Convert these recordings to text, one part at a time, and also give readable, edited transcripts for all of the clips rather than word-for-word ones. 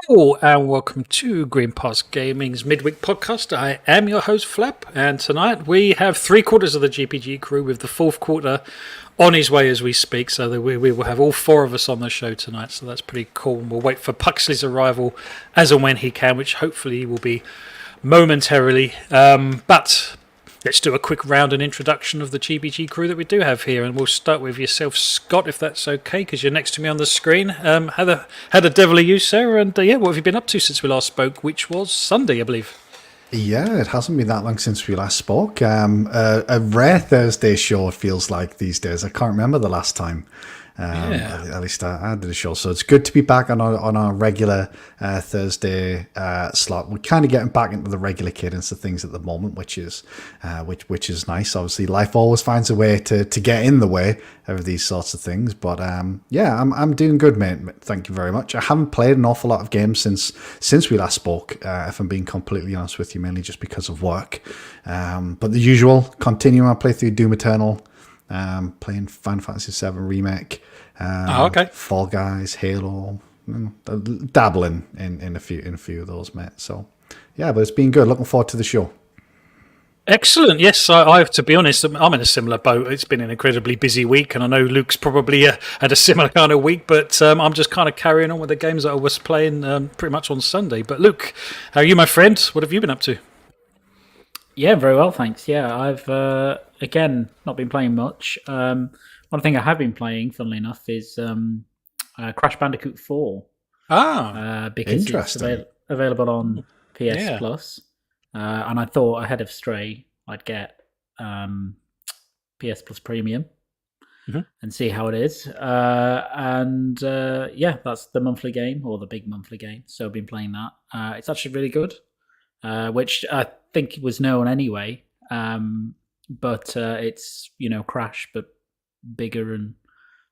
Hello and welcome to Green Pass Gaming's Midweek Podcast. I am your host Flap, and tonight we have 3/4 of the GPG crew with the fourth quarter on his way as we speak, so that we will have all four of us on the show tonight, so that's pretty cool. And we'll wait for Puxley's arrival as and when he can, which hopefully will be momentarily. But let's do a quick round and introduction of the GPG crew that we do have here, and we'll start with yourself, Scott, if that's okay, because you're next to me on the screen. How the devil are you, sir? And what have you been up to since we last spoke, which was Sunday, I believe? Yeah, it hasn't been that long since we last spoke. A rare Thursday show, it feels like these days. I can't remember the last time. At least I did a show, so it's good to be back on our regular Thursday slot. We're kind of getting back into the regular cadence of things at the moment, which is nice. Obviously, life always finds a way to get in the way of these sorts of things. But I'm doing good, mate. Thank you very much. I haven't played an awful lot of games since we last spoke. If I'm being completely honest with you, mainly just because of work. But the usual, continuing my playthrough Doom Eternal. Playing Final Fantasy VII Remake, Fall Guys, Halo, dabbling in a few of those, mate. So, yeah, but it's been good. Looking forward to the show. Excellent. Yes, I have to be honest, I'm in a similar boat. It's been an incredibly busy week, and I know Luke's probably had a similar kind of week, but I'm just kind of carrying on with the games that I was playing pretty much on Sunday. But Luke, how are you, my friend? What have you been up to? Yeah, very well, thanks. Yeah, I've, again, not been playing much. One thing I have been playing, funnily enough, is Crash Bandicoot 4. Because interesting. It's available on PS Plus. And I thought, ahead of Stray, I'd get PS Plus Premium and see how it is. That's the monthly game, or the big monthly game. So I've been playing that. It's actually really good. Which I think was known anyway, but it's Crash, but bigger and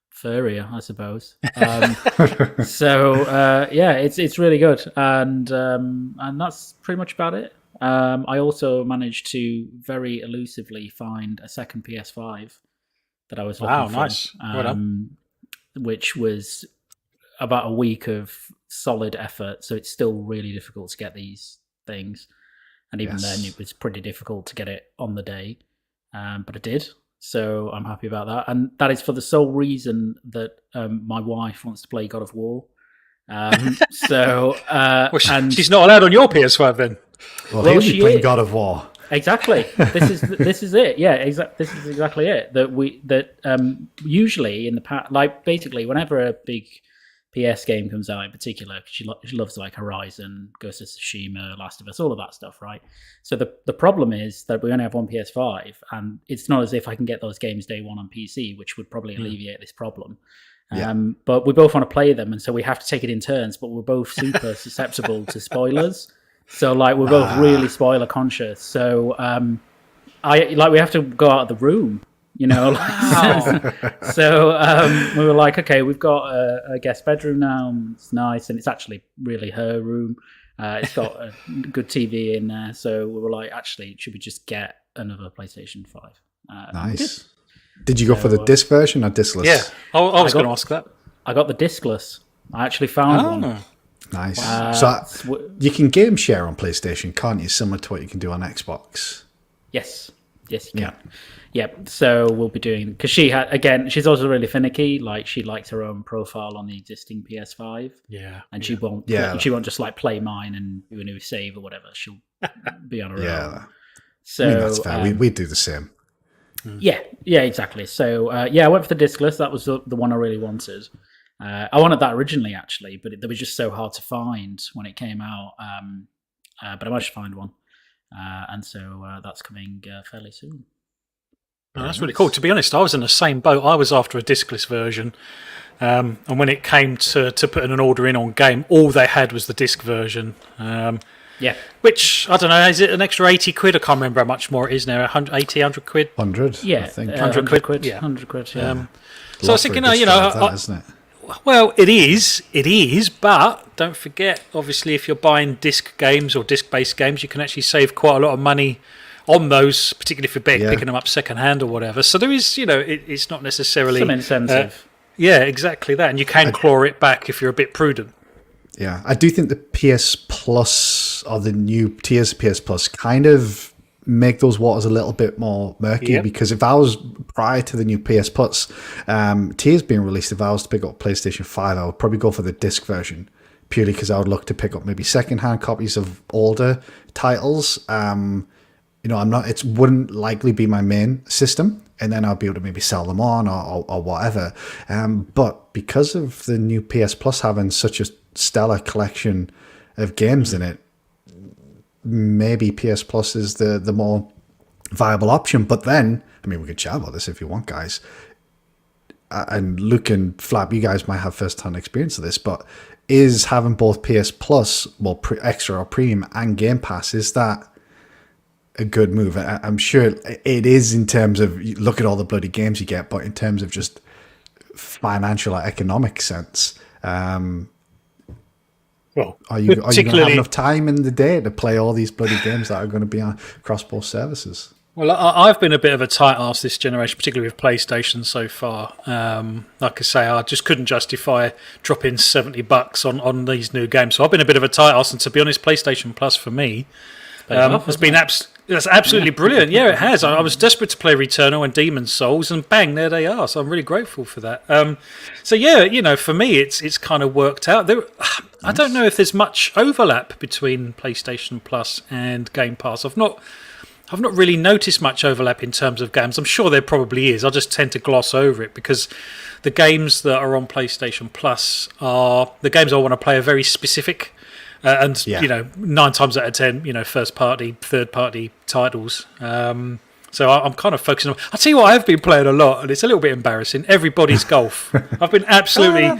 furrier, I suppose. It's really good, and that's pretty much about it. I also managed to very elusively find a second PS5 that I was looking for. Nice. Which was about a week of solid effort, so it's still really difficult to get these things, and even then it was pretty difficult to get it on the day, but I did, so I'm happy about that. And that is for the sole reason that my wife wants to play God of War. She's not allowed on your PS5 then. Well, he'll be playing God of War. Exactly. This is it. Yeah, this is exactly it. Usually in the past, like basically whenever a big PS game comes out in particular, she loves like Horizon, Ghost of Tsushima, Last of Us, all of that stuff, right? So the problem is that we only have one PS5, and it's not as if I can get those games day one on PC, which would probably alleviate this problem. But we both want to play them, and so we have to take it in turns, but we're both super susceptible to spoilers. So like we're both really spoiler conscious. So we have to go out of the room. So we were like, okay, we've got a guest bedroom now. It's nice, and it's actually really her room. It's got a good TV in there, so we were like, actually, should we just get another PlayStation 5? Nice. Did you go for the disc version or discless? Yeah, I was going to ask that. I got the discless. I actually found one. Nice. You can game share on PlayStation, can't you? Similar to what you can do on Xbox. Yes, you can. Yeah, so we'll be doing, because she's also really finicky. Like she likes her own profile on the existing PS5. Yeah, and she won't just like play mine and do a new save or whatever. She'll be on her own. So that's fair. We do the same. Yeah, exactly. So I went for the discless. That was the one I really wanted. I wanted that originally, actually, but they were just so hard to find when it came out. But I managed to find one, and so that's coming fairly soon. Oh, that's really cool. To be honest, I was in the same boat. I was after a discless version, and when it came to putting an order in on game, all they had was the disc version. Which, I don't know, is it an extra 80 quid? I can't remember how much more it is now, 100 quid? 100, yeah, I think. 100 quid, yeah. 100 quid, yeah. So I was thinking, isn't it? Well, it is, but don't forget, obviously, if you're buying disc games or disc-based games, you can actually save quite a lot of money on those, particularly if you're picking them up second-hand or whatever. So there is, it's not necessarily... some incentive. Yeah, exactly that. And you can claw it back if you're a bit prudent. Yeah, I do think the PS Plus or the new tiers of PS Plus kind of make those waters a little bit more murky, because if I was prior to the new PS Plus tiers being released, if I was to pick up PlayStation 5, I would probably go for the disc version, purely because I would look to pick up maybe secondhand copies of older titles. It wouldn't likely be my main system, and then I'll be able to maybe sell them on or whatever. But because of the new PS Plus having such a stellar collection of games in it, maybe PS Plus is the more viable option. But then, I mean, we could chat about this if you want, guys. And Luke and Flap, you guys might have first-hand experience of this, but is having both PS Plus, well, extra or premium, and Game Pass, is that a good move? I'm sure it is in terms of, look at all the bloody games you get, but in terms of just financial or economic sense, well, are you going to have enough time in the day to play all these bloody games that are going to be on across both services? Well, I've been a bit of a tight ass this generation, particularly with PlayStation so far. Like I say, I just couldn't justify dropping $70 on these new games. So I've been a bit of a tight ass, and to be honest, PlayStation Plus for me has been that's absolutely brilliant. Yeah, it has. I was desperate to play Returnal and Demon's Souls, and bang, there they are. So I'm really grateful for that. So yeah, for me, it's kind of worked out. I don't know if there's much overlap between PlayStation Plus and Game Pass. I've not really noticed much overlap in terms of games. I'm sure there probably is. I just tend to gloss over it because the games that are on PlayStation Plus are the games I want to play are very specific. 9 times out of 10, first party, third party titles. So I'm kind of focusing on. I'll tell you what, I've been playing a lot, and it's a little bit embarrassing. Everybody's Golf. I've been absolutely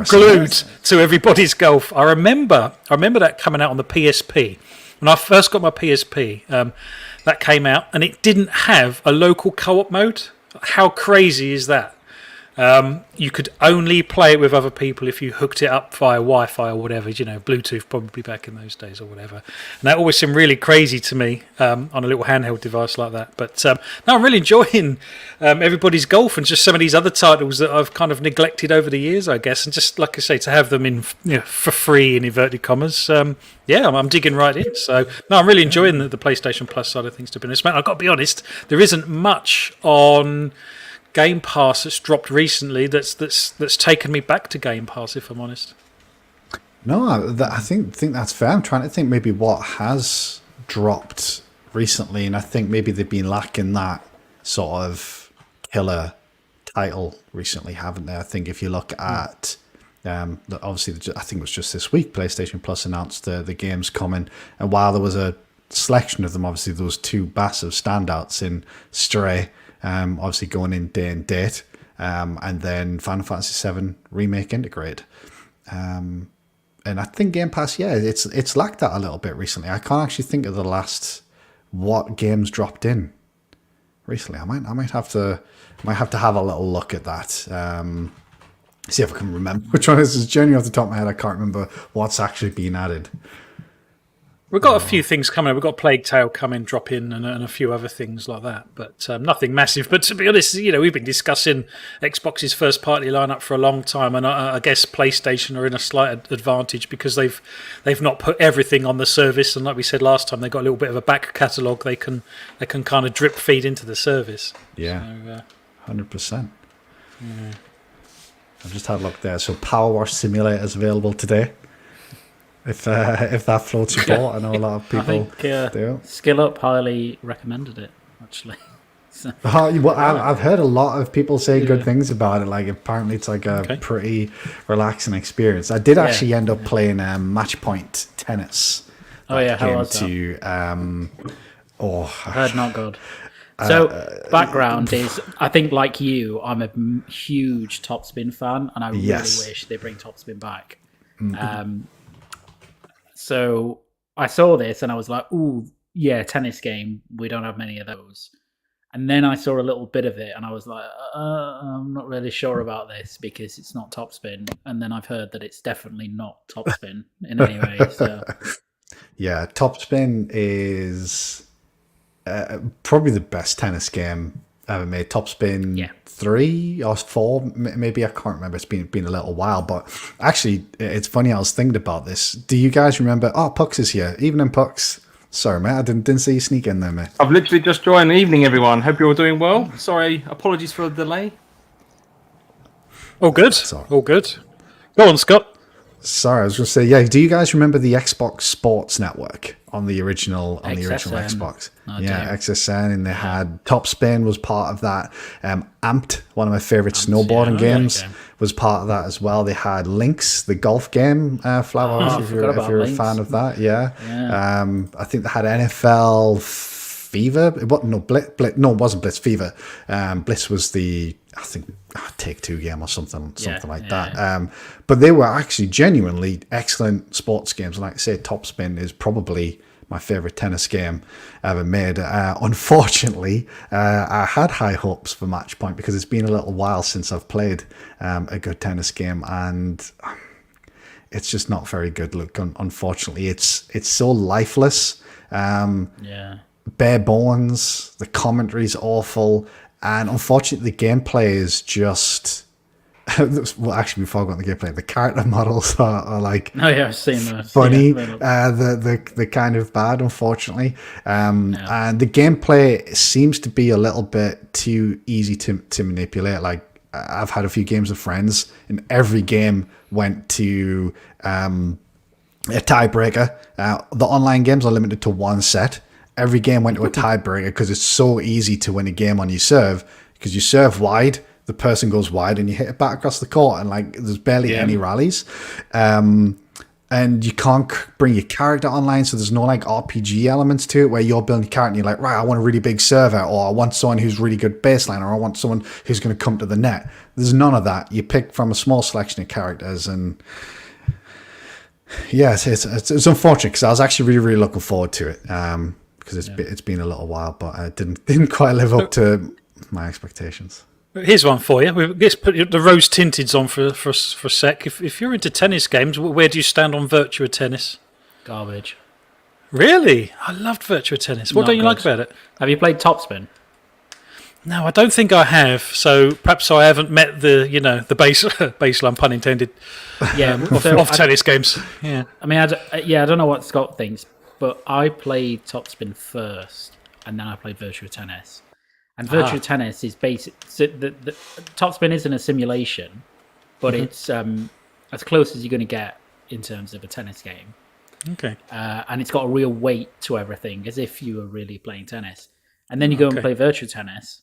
glued to Everybody's Golf. I remember that coming out on the PSP. When I first got my PSP, that came out, and it didn't have a local co-op mode. How crazy is that? You could only play it with other people if you hooked it up via Wi-Fi or whatever, Bluetooth probably back in those days or whatever. And that always seemed really crazy to me on a little handheld device like that. But no, I'm really enjoying Everybody's Golf and just some of these other titles that I've kind of neglected over the years, I guess. And just like I say, to have them in for free in inverted commas, I'm digging right in. So no, I'm really enjoying the PlayStation Plus side of things. To be honest, mate, I've got to be honest, there isn't much on Game Pass that's dropped recently that's taken me back to Game Pass, if I'm honest. No, I think that's fair. I'm trying to think maybe what has dropped recently, and I think maybe they've been lacking that sort of killer title recently, haven't they? I think if you look at obviously, I think it was just this week, PlayStation Plus announced the games coming, and while there was a selection of them, obviously those two massive standouts in Stray, obviously going in day and date, and then Final Fantasy VII Remake Integrate. And I think Game Pass, it's lacked that a little bit recently. I can't actually think of the last what games dropped in recently. I might have to have a little look at that. See if I can remember which one is genuinely off the top of my head. I can't remember what's actually been added. We've got a few things coming. We've got Plague Tale coming, drop in, and a few other things like that. But nothing massive. But to be honest, we've been discussing Xbox's first-party lineup for a long time, and I guess PlayStation are in a slight advantage because they've not put everything on the service. And like we said last time, they've got a little bit of a back catalogue they can kind of drip feed into the service. Yeah, 100%. Yeah. I've just had a look there. So Power Wash Simulator is available today. If that floats your boat, I know a lot of people do. Skill Up highly recommended it, actually. So. I've heard a lot of people say good things about it. Like, apparently it's like a pretty relaxing experience. I did actually end up playing Match Point Tennis. Oh yeah, how was that? I heard not good. So background is, I think like you, I'm a huge Topspin fan, and I really wish they bring Topspin back. So I saw this and I was like, ooh, yeah, tennis game. We don't have many of those. And then I saw a little bit of it and I was like, I'm not really sure about this because it's not Topspin. And then I've heard that it's definitely not Topspin in any way. So. Yeah, Topspin is probably the best tennis game ever made. Topspin Yeah. 3 or 4, maybe, I can't remember. It's been a little while, but actually, it's funny. I was thinking about this. Do you guys remember? Oh, Pucks is here. Evening, Pucks. Sorry, mate. I didn't see you sneak in there, mate. I've literally just joined. Evening, everyone. Hope you're all doing well. Sorry, apologies for the delay. All good. All good. Go on, Scott. Sorry, I was going to say, yeah. Do you guys remember the Xbox Sports Network on the original XSN. Xbox? Oh, yeah, dear. XSN, and they had Topspin was part of that. Amped, one of my favorite snowboarding games, okay. was part of that as well. They had Lynx, the golf game. Flower, if you're a fan of that, yeah. I think they had NFL Fever. Blitz. No, it wasn't Blitz. Fever. Blitz was the, I think, Take-Two game or something like that. But they were actually genuinely excellent sports games. Like I say, Topspin is probably my favorite tennis game ever made. Unfortunately, I had high hopes for Match Point because it's been a little while since I've played a good tennis game, and it's just not very good. Look, unfortunately, it's so lifeless. Bare bones. The commentary's awful. And unfortunately, the gameplay is just... well, actually, before I got on the gameplay, the character models are like... Oh, yeah, I've seen those. Funny. Yeah, the kind of bad, unfortunately. And the gameplay seems to be a little bit too easy to manipulate. Like, I've had a few games with friends, and every game went to a tiebreaker. The online games are limited to one set. Every game went to a tiebreaker because it's so easy to win a game on your serve, because you serve wide, the person goes wide, and you hit it back across the court, and like there's barely any rallies. And you can't bring your character online, so there's no like RPG elements to it where you're building your character and you're like, right, I want a really big server, or I want someone who's really good baseline, or I want someone who's going to come to the net. There's none of that. You pick from a small selection of characters, and yeah, it's unfortunate because I was actually really, really looking forward to it. Because it's been a little while, but I didn't quite live up to my expectations. Here's one for you. Let's put the rose tinteds on for a sec. If you're into tennis games, where do you stand on Virtua Tennis? Garbage. Really? I loved Virtua Tennis. What don't you like about it? Have you played Topspin? No, I don't think I have. So perhaps I haven't met the baseline, pun intended. Yeah, of tennis games. Yeah. I mean, I don't know what Scott thinks, but I played Topspin first, and then I played Virtua Tennis. And Virtua Tennis is basic. So the Topspin isn't a simulation, but it's as close as you're going to get in terms of a tennis game. Okay. And it's got a real weight to everything, as if you were really playing tennis. And then you go and play Virtua Tennis,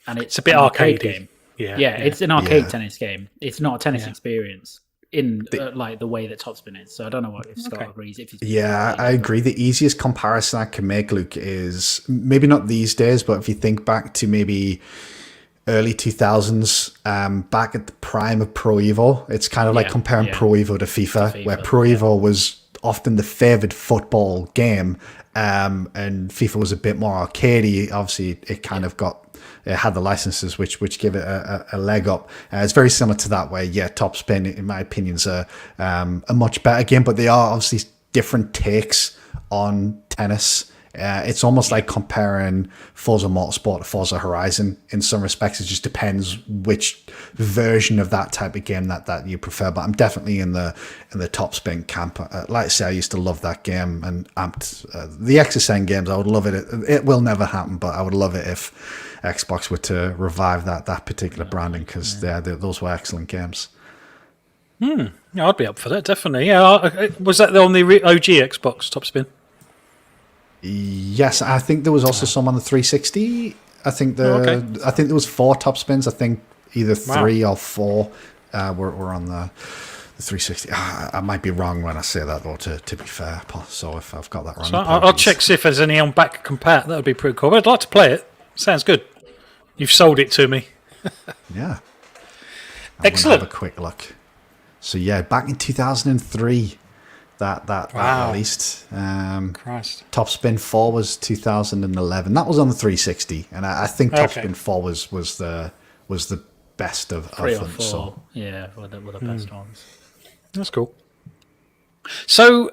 and it's a bit an arcade game. Yeah, it's an arcade tennis game. It's not a tennis experience in like the way that Topspin is. So I don't know if Scott agrees. I agree. The easiest comparison I can make, Luke, is maybe not these days, but if you think back to maybe early 2000s, back at the prime of Pro Evo, it's kind of like comparing Pro Evo to FIFA, where Pro Evo was often the favoured football game, and FIFA was a bit more arcadey. Obviously, it kind of had the licenses which give it a leg up. It's very similar to that, where Topspin, in my opinion, is a much better game, but they are obviously different takes on tennis. It's almost like comparing Forza Motorsport to Forza Horizon in some respects. It just depends which version of that type of game that you prefer. But I'm definitely in the Topspin camp. Like I say, I used to love that game, and Amped. The XSN games, I would love it. It will never happen, but I would love it if Xbox were to revive that particular branding, because those were excellent games. Yeah, I'd be up for that, definitely. Yeah, was that on the OG Xbox Topspin? Yes, I think there was also some on the 360. I think there was 4 Topspins. I think either 3 or 4 were on the 360. I might be wrong when I say that, though, to be fair. So if I've got that wrong, so I'll check, see if there's any on back compat. That would be pretty cool. But I'd like to play it. Sounds good. You've sold it to me. Yeah. Excellent. Have a quick look. So back in 2003, that released. Christ. Topspin 4 was 2011. That was on the 360, and I think Topspin 4 was the best of 3 or them. 4. So. Yeah, were the best ones. That's cool. So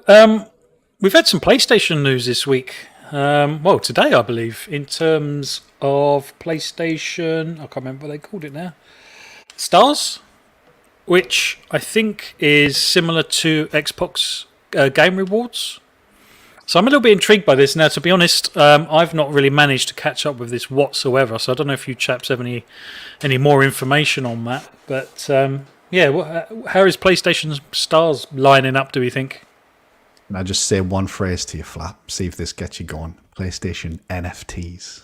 we've had some PlayStation news this week. well, today I believe, in terms of PlayStation, I can't remember what they called it now. Stars, which I think is similar to Xbox Game Rewards. So I'm a little bit intrigued by this. Now, to be honest, I've not really managed to catch up with this whatsoever, so I don't know if you chaps have any more information on that. But how is PlayStation Stars lining up, do we think? And I just say one phrase to you, Flap. See if this gets you going. PlayStation NFTs.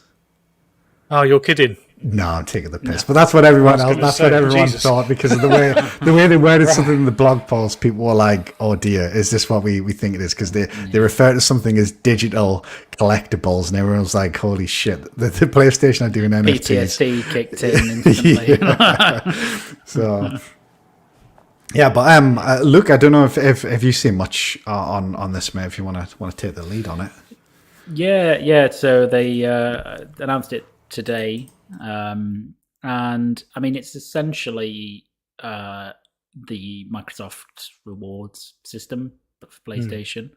Oh, you're kidding. No, I'm taking the piss. But that's what everyone else. That's what everyone thought because of the way they worded something in the blog post. People were like, "Oh dear, is this what we think it is?" Because they refer to something as digital collectibles, and everyone was like, "Holy shit, the PlayStation are doing NFTs." PTSD kicked in instantly. So. Yeah, but Luke, I don't know if you see much on this, mate. If you want to take the lead on it. Yeah. So they announced it today, and I mean it's essentially the Microsoft rewards system for PlayStation.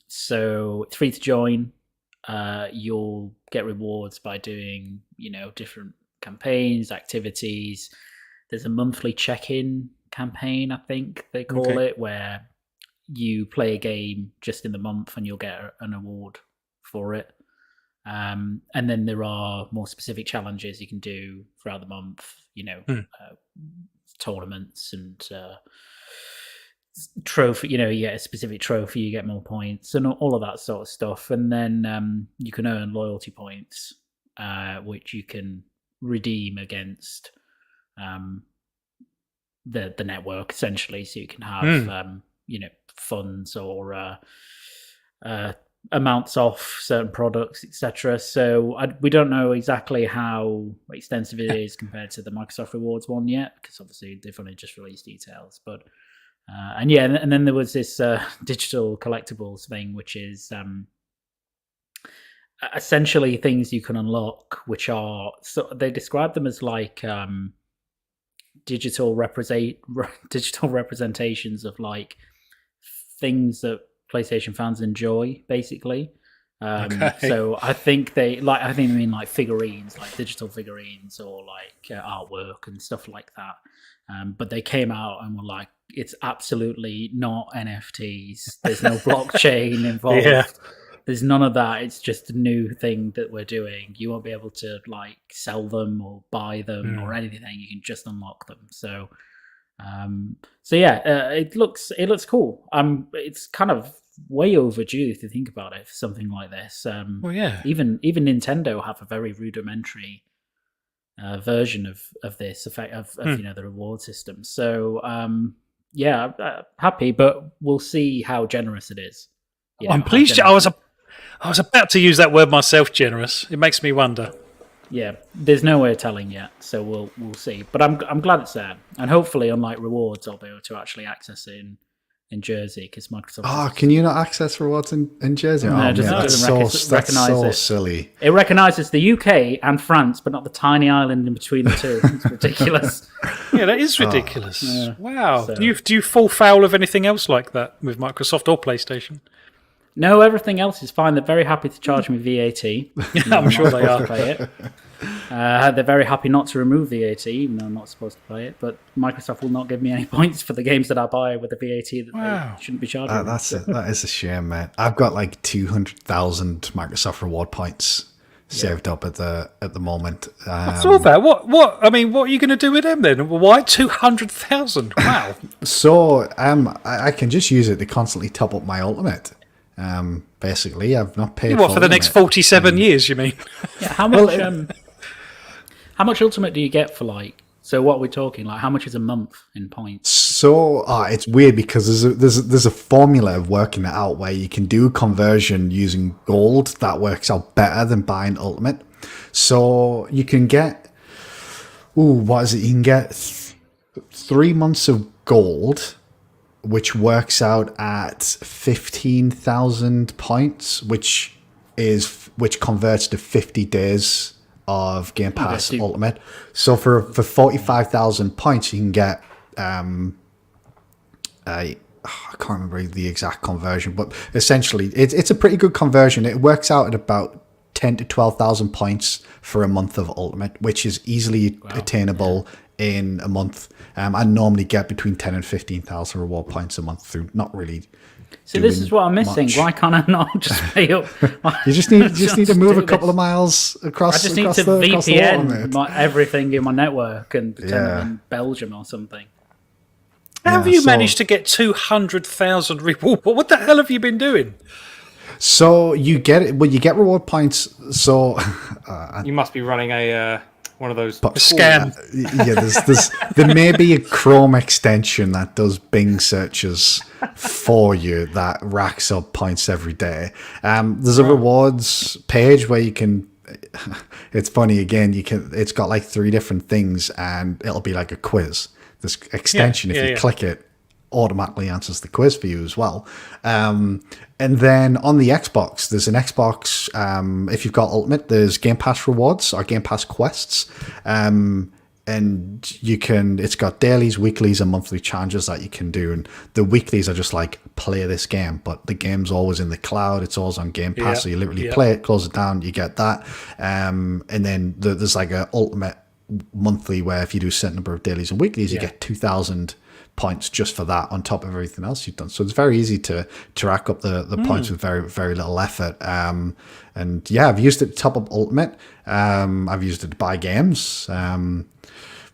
So it's free to join. You'll get rewards by doing different campaigns, activities. There's a monthly check-in campaign, I think they call it, where you play a game just in the month and you'll get an award for it. And then there are more specific challenges you can do throughout the month, tournaments and trophy, you get a specific trophy, you get more points and all of that sort of stuff. And then you can earn loyalty points, which you can redeem against the network essentially, so you can have funds or amounts off certain products, etc. So we don't know exactly how extensive it is compared to the Microsoft Rewards one yet, because obviously they've only just released details. But and then there was this digital collectibles thing, which is essentially things you can unlock, which are, so they describe them as like digital representations of like things that PlayStation fans enjoy, basically. So I think they mean like figurines, like digital figurines or like artwork and stuff like that. But they came out and were like, it's absolutely not NFTs. There's no blockchain involved. Yeah. There's none of that. It's just a new thing that we're doing. You won't be able to like sell them or buy them or anything. You can just unlock them. So, it looks cool. It's kind of way overdue if you think about it for something like this. Even Nintendo have a very rudimentary version of this effect of the reward system. So happy, but we'll see how generous it is. I'm pleased. I was about to use that word myself, generous. It makes me wonder. Yeah, there's no way of telling yet, so we'll see. But I'm glad it's there, and hopefully, unlike rewards, I'll be able to actually access it in Jersey, because Microsoft. Can you not access rewards in Jersey? No, it doesn't recognize so it. Silly. It recognises the UK and France, but not the tiny island in between the two. It's ridiculous. Yeah, that is ridiculous. Wow. So, do you fall foul of anything else like that with Microsoft or PlayStation? No, everything else is fine. They're very happy to charge me VAT. I'm sure they are. Pay it. They're very happy not to remove VAT, even though I'm not supposed to pay it. But Microsoft will not give me any points for the games that I buy with the VAT that they shouldn't be charging me. That is a shame, mate. I've got like 200,000 Microsoft reward points saved up at the moment. I saw that. What? I mean, what are you going to do with them then? Why 200,000? Wow. So I can just use it to constantly top up my Ultimate. Basically, I've not paid for the next 47 years, you mean? Yeah, how much how much Ultimate do you get for like, so what we're talking, like how much is a month in points? So it's weird because there's a formula of working it out where you can do conversion using gold that works out better than buying Ultimate. So you can get you can get 3 months of gold, which works out at 15,000 points, which converts to 50 days of Game Pass Ultimate. So for 45,000 points, you can get I can't remember the exact conversion, but essentially it's a pretty good conversion. It works out at about 10 to 12,000 points for a month of Ultimate, which is easily attainable in a month. I normally get between 10 and 15,000 reward points a month through not really. So this is what I'm missing. Much. Why can't I not just pay up? You just need to move a couple of miles across. I just need to VPN everything in my network and pretend I'm in Belgium or something. How have you managed to get 200,000 reward? What the hell have you been doing? So you get it. Well, you get reward points. So you must be running a one of those scam. There may be a Chrome extension that does Bing searches for you that racks up points every day. There's a rewards page where you can. It's funny again. It's got like 3 different things, and it'll be like a quiz. This extension, if you click it, automatically answers the quiz for you as well. And then on the Xbox, there's an Xbox, if you've got Ultimate, there's Game Pass rewards or Game Pass quests. And it's got dailies, weeklies, and monthly challenges that you can do. And the weeklies are just like, play this game, but the game's always in the cloud. It's always on Game Pass. So you literally play it, close it down, you get that. And then there's like a Ultimate monthly where if you do a certain number of dailies and weeklies, you get 2,000 points just for that on top of everything else you've done. So it's very easy to rack up the points with very, very little effort. And I've used it to top up Ultimate. I've used it to buy games.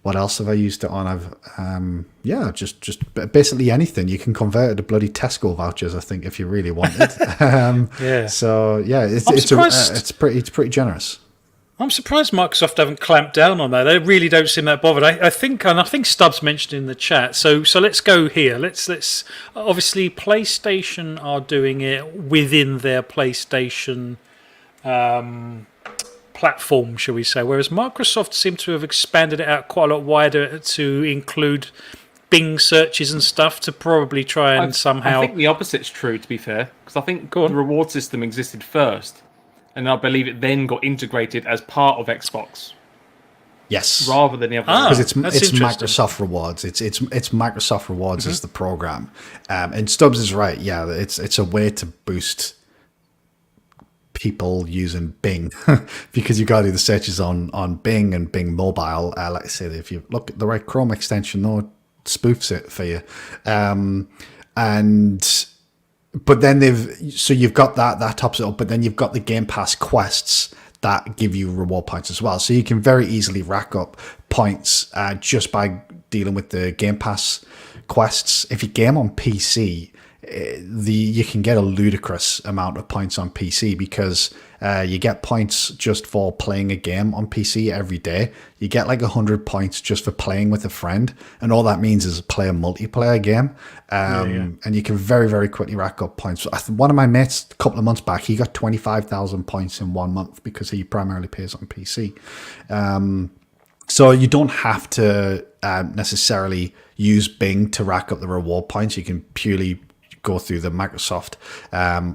What else have I used it on? I've just basically anything. You can convert it to bloody Tesco vouchers, I think, if you really wanted. So it's pretty generous. I'm surprised Microsoft haven't clamped down on that. They really don't seem that bothered. I think Stubbs mentioned in the chat. So let's go here. Let's obviously PlayStation are doing it within their PlayStation platform, shall we say? Whereas Microsoft seem to have expanded it out quite a lot wider to include Bing searches and stuff to probably try and somehow. I think the opposite's true, to be fair, because I think the reward system existed first. And I believe it then got integrated as part of Xbox. Yes, rather than the other. Because it's Microsoft Rewards. It's Microsoft Rewards as the program. And Stubbs is right. Yeah, it's a way to boost people using Bing because you got to do the searches on Bing and Bing Mobile. Like I said, if you look at the right Chrome extension, it spoofs it for you. But then you've got that tops it up, but then you've got the Game Pass quests that give you reward points as well. So you can very easily rack up points just by dealing with the Game Pass quests. If you game on PC, you can get a ludicrous amount of points on PC because you get points just for playing a game on PC every day. You get like 100 points just for playing with a friend, and all that means is play a multiplayer game. And you can very, very quickly rack up points. One of my mates a couple of months back, he got 25,000 points in 1 month because he primarily plays on PC. So you don't have to necessarily use Bing to rack up the reward points. You can purely go through the Microsoft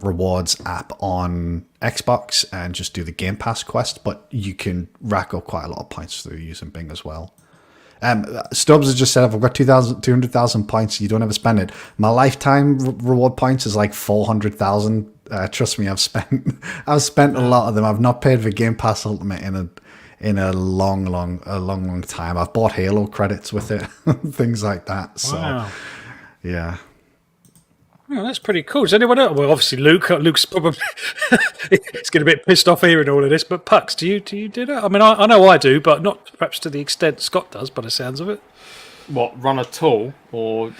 rewards app on Xbox and just do the Game Pass quest, but you can rack up quite a lot of points through using Bing as well. Stubbs has just said, if I've got 200,000 points, you don't ever spend it. My lifetime reward points is like 400,000. Trust me, I've spent a lot of them. I've not paid for Game Pass Ultimate in a long time. I've bought Halo credits with it, things like that. So, yeah. Oh, that's pretty cool. Is anyone else? Well, obviously Luke's probably he's getting a bit pissed off hearing all of this. But Pucks, do you do that? I mean, I know I do, but not perhaps to the extent Scott does, by the sounds of it. What, run a tool or?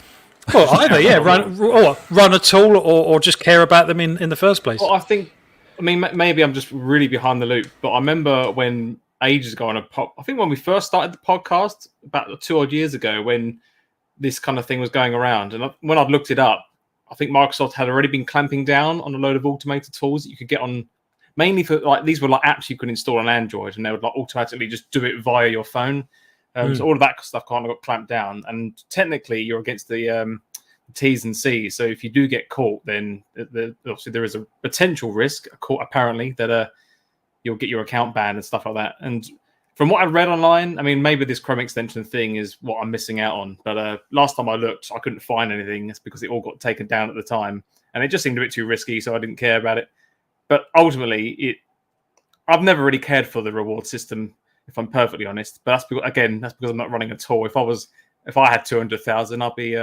Well, either run a tool or just care about them in the first place. Well, I mean, maybe I'm just really behind the loop, but I remember when ages ago I think when we first started the podcast about 2 odd years ago, when this kind of thing was going around, and when I'd looked it up, I think Microsoft had already been clamping down on a load of automated tools that you could get on, mainly for like these were like apps you could install on Android, and they would like automatically just do it via your phone. So all of that stuff kind of got clamped down, and technically you're against the T's and C's. So if you do get caught, then obviously there is a potential risk, apparently, that you'll get your account banned and stuff like that. And from what I read online, I mean, maybe this Chrome extension thing is what I'm missing out on. But last time I looked, I couldn't find anything. It's because it all got taken down at the time, and it just seemed a bit too risky, so I didn't care about it. But ultimately, I've never really cared for the reward system, if I'm perfectly honest. But that's because I'm not running a tour. If I had 200,000, I'd be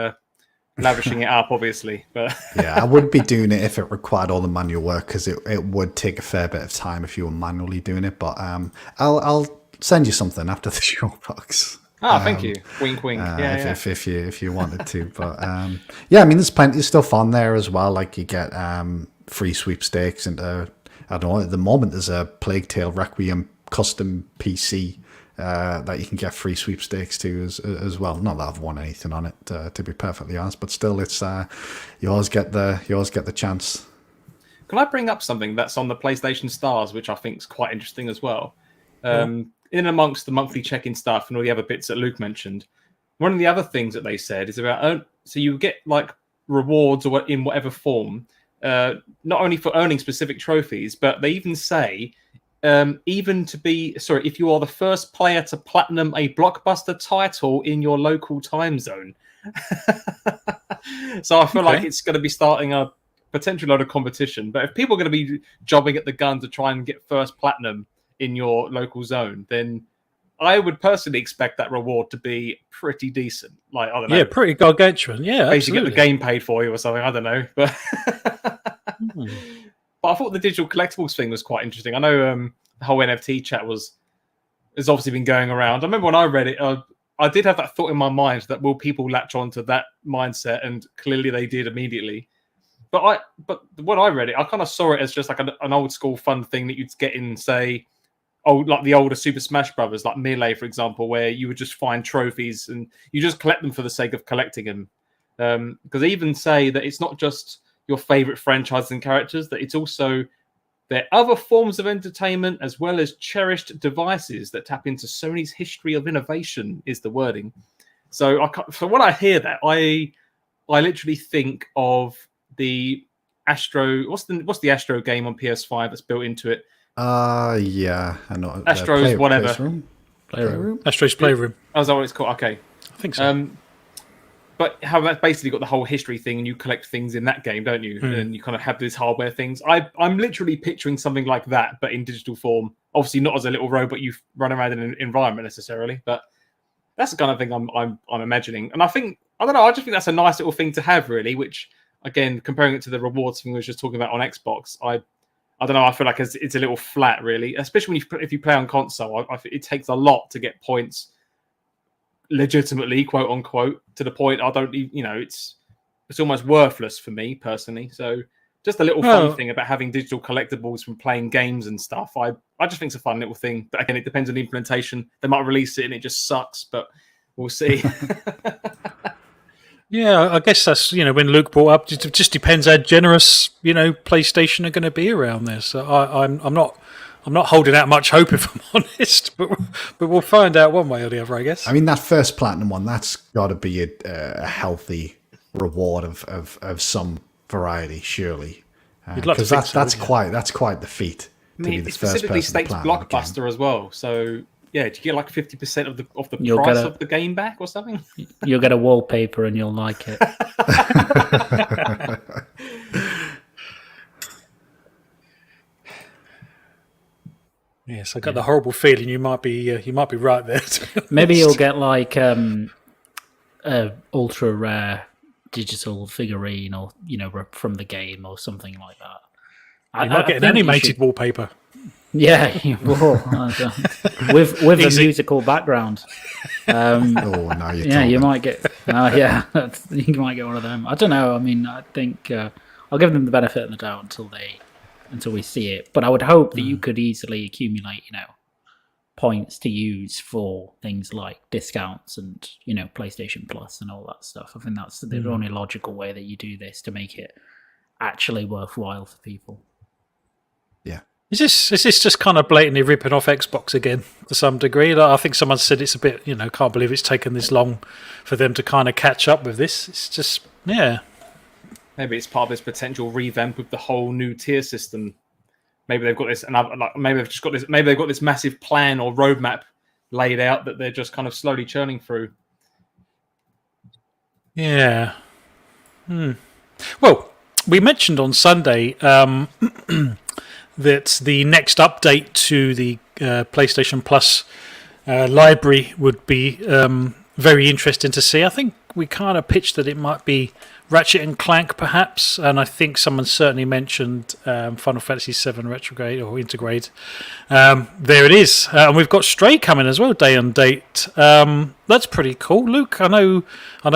lavishing it up, obviously. But yeah, I wouldn't be doing it if it required all the manual work, because it would take a fair bit of time if you were manually doing it. But I'll send you something after the show box. Thank you. Wink, wink. If you wanted to, but yeah, I mean, there's plenty of stuff on there as well. Like you get free sweepstakes, and I don't know. At the moment, there's a Plague Tale Requiem custom PC that you can get free sweepstakes to as well. Not that I've won anything on it, to be perfectly honest, but still, it's you always get the chance. Can I bring up something that's on the PlayStation Stars, which I think is quite interesting as well? In amongst the monthly check-in stuff and all the other bits that Luke mentioned, one of the other things that they said is about so you get like rewards or in whatever form, not only for earning specific trophies, but they even say if you are the first player to platinum a blockbuster title in your local time zone. So I feel like it's going to be starting a potential load of competition. But if people are going to be jobbing at the gun to try and get first platinum in your local zone, then I would personally expect that reward to be pretty decent. Like, I don't know. Yeah, pretty gargantuan. Yeah, basically get the game paid for you or something. I don't know. But but I thought the digital collectibles thing was quite interesting. I know the whole NFT chat has obviously been going around. I remember when I read it, I did have that thought in my mind that will people latch on to that mindset, and clearly they did immediately. But when I read it, I kind of saw it as just like an old school fun thing that you'd get in, say, like the older Super Smash Brothers, like Melee, for example, where you would just find trophies and you just collect them for the sake of collecting them. Because they even say that it's not just your favorite franchises and characters, that it's also their other forms of entertainment as well as cherished devices that tap into Sony's history of innovation, is the wording. So when I hear that, I literally think of the Astro. What's the Astro game on PS5 that's built into it? Yeah, I know. Astro's whatever. Playroom. Astro's Playroom. Oh, is that what it's called? Okay. I think so. But how that's basically got the whole history thing, and you collect things in that game, don't you? And you kind of have these hardware things. I'm literally picturing something like that, but in digital form. Obviously, not as a little robot you run around in an environment necessarily, but that's the kind of thing I'm imagining. And I don't know. I just think that's a nice little thing to have, really. Which, again, comparing it to the rewards thing we were just talking about on Xbox, I don't know. I feel like it's a little flat, really, especially if you play on console. It takes a lot to get points legitimately, quote unquote, to the point I don't, it's almost worthless for me personally. So just a little fun thing about having digital collectibles from playing games and stuff. I just think it's a fun little thing. But again, it depends on the implementation. They might release it and it just sucks, but we'll see. Yeah, I guess that's, when Luke brought up, it just depends how generous, PlayStation are going to be around there. So I'm not holding out much hope, if I'm honest, but we'll find out one way or the other, I guess. I mean, that first platinum one, that's got to be a healthy reward of some variety, surely. You'd like to think so, that's quite the feat. I mean, it specifically states blockbuster as well. So yeah, do you get like 50% of the price of the game back or something? You'll get a wallpaper and you'll like it. Yes, I got the horrible feeling you might be right there. Maybe you'll get like a ultra rare digital figurine, or from the game or something like that. You might get an animated wallpaper. Yeah, you will. with a musical background. Now you're yeah, you might get. Yeah, you might get one of them. I don't know. I mean, I think I'll give them the benefit of the doubt until we see it. But I would hope that you could easily accumulate, points to use for things like discounts and PlayStation Plus and all that stuff. I think that's the only logical way that you do this to make it actually worthwhile for people. Yeah. Is this just kind of blatantly ripping off Xbox again to some degree? Like, I think someone said it's a bit, can't believe it's taken this long for them to kind of catch up with this. It's just, yeah. Maybe it's part of this potential revamp of the whole new tier system. Maybe they've got this, maybe they've got this massive plan or roadmap laid out that they're just kind of slowly churning through. Yeah. Well, we mentioned on Sunday that the next update to the PlayStation Plus library would be very interesting to see. I think we kind of pitched that it might be Ratchet and Clank, perhaps, and I think someone certainly mentioned Final Fantasy VII Retrograde or Intergrade. There it is, and we've got Stray coming as well, day and date. That's pretty cool, Luke. I know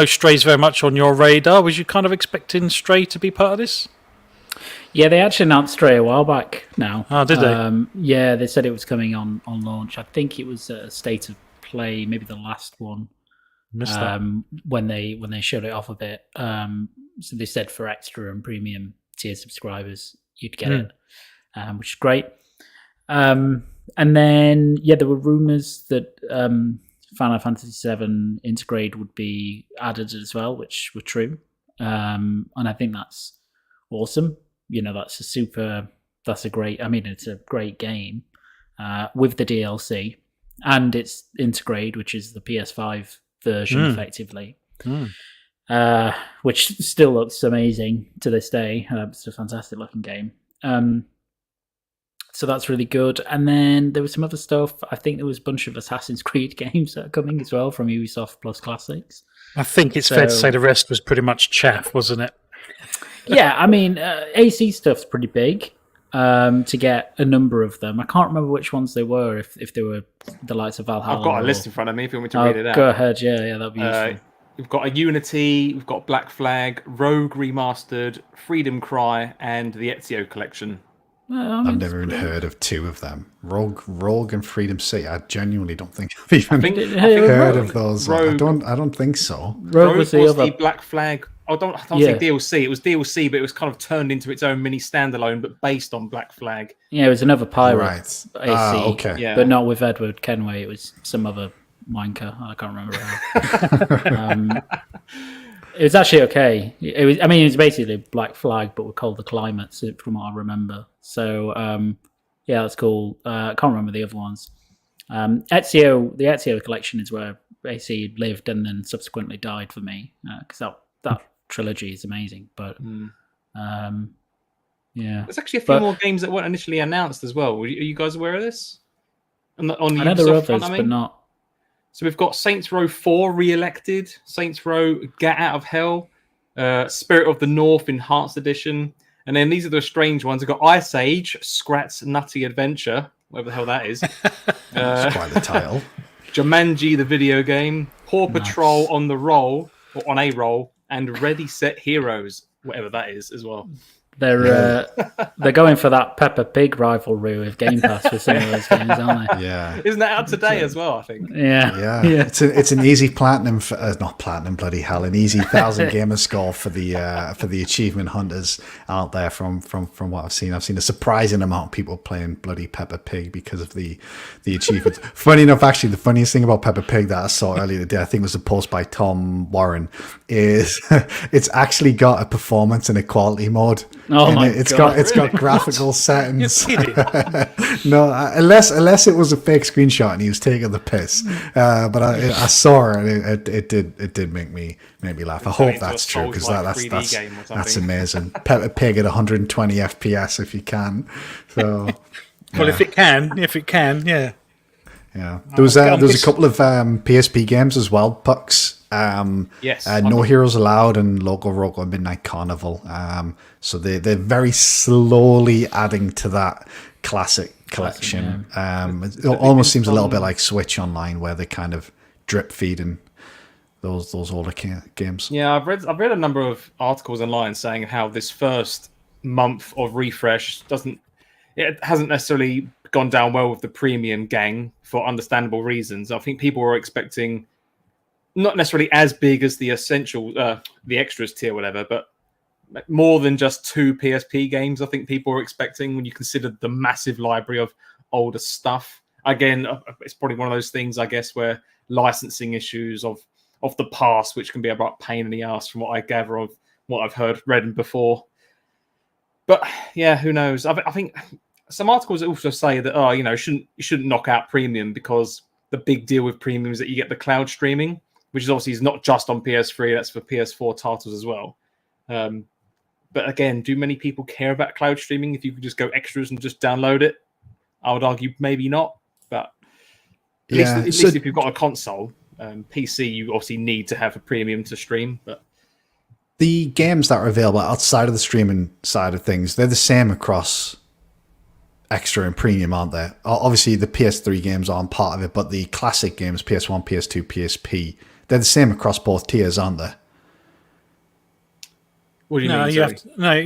Stray's very much on your radar. Was you kind of expecting Stray to be part of this? Yeah, they actually announced Stray a while back now. Oh, did they? Yeah, they said it was coming on launch. I think it was a State of Play, maybe the last one. Missed that. When they showed it off a bit. So they said for extra and premium tier subscribers, you'd get it, which is great. And then, there were rumors that Final Fantasy VII Intergrade would be added as well, which were true. And I think that's awesome. That's a great, it's a great game with the DLC, and it's Intergrade, which is the PS5 version effectively, which still looks amazing to this day. It's a fantastic looking game. So that's really good. And then there was some other stuff. I think there was a bunch of Assassin's Creed games that are coming as well from Ubisoft Plus Classics. I think it's fair to say the rest was pretty much chaff, wasn't it? Yeah, AC stuff's pretty big to get a number of them. I can't remember which ones they were, if they were the likes of Valhalla. I've got a list in front of me if you want me to read it out. Go ahead, yeah, that'd be useful. We've got a Unity, we've got Black Flag, Rogue Remastered, Freedom Cry, and the Ezio Collection. I've never even heard of two of them. Rogue and Freedom City. I genuinely don't think I've even heard of those. Rogue, I don't think so. Rogue was the Black Flag. I don't think DLC. It was DLC, but it was kind of turned into its own mini standalone, but based on Black Flag. Yeah, it was another pirate. Right. AC, okay. Yeah. But not with Edward Kenway. It was some other wanker. I can't remember how. It was actually okay. It was basically Black Flag, but with colder climates, from what I remember. So, that's cool. I can't remember the other ones. The Ezio collection is where AC lived and then subsequently died for me, because that trilogy is amazing. But there's actually a few more games that weren't initially announced as well. Are you guys aware of this? On the I know there are others, front, but not. So we've got Saints Row 4 re-elected, Saints Row Get Out of Hell, Spirit of the North Enhanced Edition, and then these are the strange ones. We've got Ice Age, Scrat's Nutty Adventure, whatever the hell that is. That's quite the title. Jumanji, the video game, Paw Patrol on the roll, or on a roll, and Ready Set Heroes, whatever that is as well. They're going for that Peppa Pig rivalry with Game Pass for some of those games, aren't they? Yeah, isn't that out today as well? I think. Yeah. It's an easy platinum, not platinum, bloody hell, an easy 1,000 gamer score for the achievement hunters out there. From what I've seen a surprising amount of people playing bloody Peppa Pig because of the achievements. Funny enough, actually, the funniest thing about Peppa Pig that I saw earlier today, I think it was a post by Tom Warren, is it's actually got a performance and equality mode. Oh my God! It's got graphical settings. No, unless it was a fake screenshot and he was taking the piss. But I saw it and it did make me laugh. I hope that's true because that's amazing. Peppa Pig at 120 FPS if you can. So well, if it can, yeah. Yeah, there was a couple of PSP games as well, Pucks. Yes. No Heroes Allowed and Loco Roco Midnight Carnival. So they're very slowly adding to that classic collection. It almost seems a little bit like Switch Online, where they kind of drip feeding those older games. Yeah, I've read a number of articles online saying how this first month of refresh hasn't necessarily gone down well with the premium gang for understandable reasons. I think people were expecting not necessarily as big as the essential, the extras tier, whatever, but more than just 2 PSP games. I think people were expecting when you consider the massive library of older stuff. Again, it's probably one of those things, I guess, where licensing issues of the past, which can be about pain in the ass, from what I gather of what I've read before. But yeah, who knows? I think some articles also say that you shouldn't knock out premium because the big deal with premium is that you get the cloud streaming, which is obviously not just on PS3. That's for PS4 titles as well. But again, do many people care about cloud streaming? If you could just go extras and just download it, I would argue maybe not. But at least if you've got a console, PC, you obviously need to have a premium to stream. But the games that are available outside of the streaming side of things, they're the same across extra and premium, aren't they? Obviously, the PS3 games aren't part of it, but the classic games, PS1, PS2, PSP, they're the same across both tiers, aren't they? What do you mean? You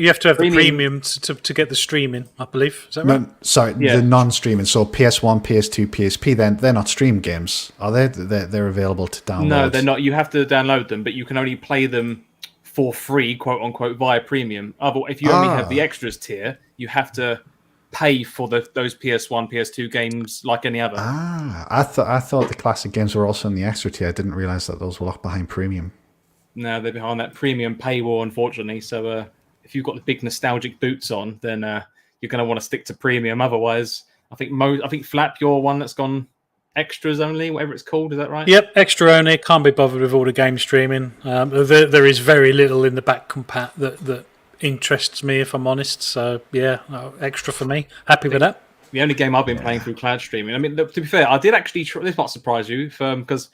have to have the premium to get the streaming, I believe. Is that right? No, sorry, the non-streaming. So PS1, PS2, PSP, then they're not streamed games, are they? They're available to download. No, they're not. You have to download them, but you can only play them for free, quote unquote, via premium. If you only have the extras tier, you have to pay for those PS1, PS2 games like any other. I thought the classic games were also in the extra tier. I didn't realize that those were locked behind premium. No, they're behind that premium paywall, unfortunately. So if you've got the big nostalgic boots on, then you're going to want to stick to premium. Otherwise, I think Flap, you're one that's gone extras only, whatever it's called. Is that right? Yep, extra only. Can't be bothered with all the game streaming. There is very little in the back compat that interests me, if I'm honest. So yeah, extra for me. Happy with that. The only game I've been playing through cloud streaming. I mean, to be fair, I did actually. This might surprise you, because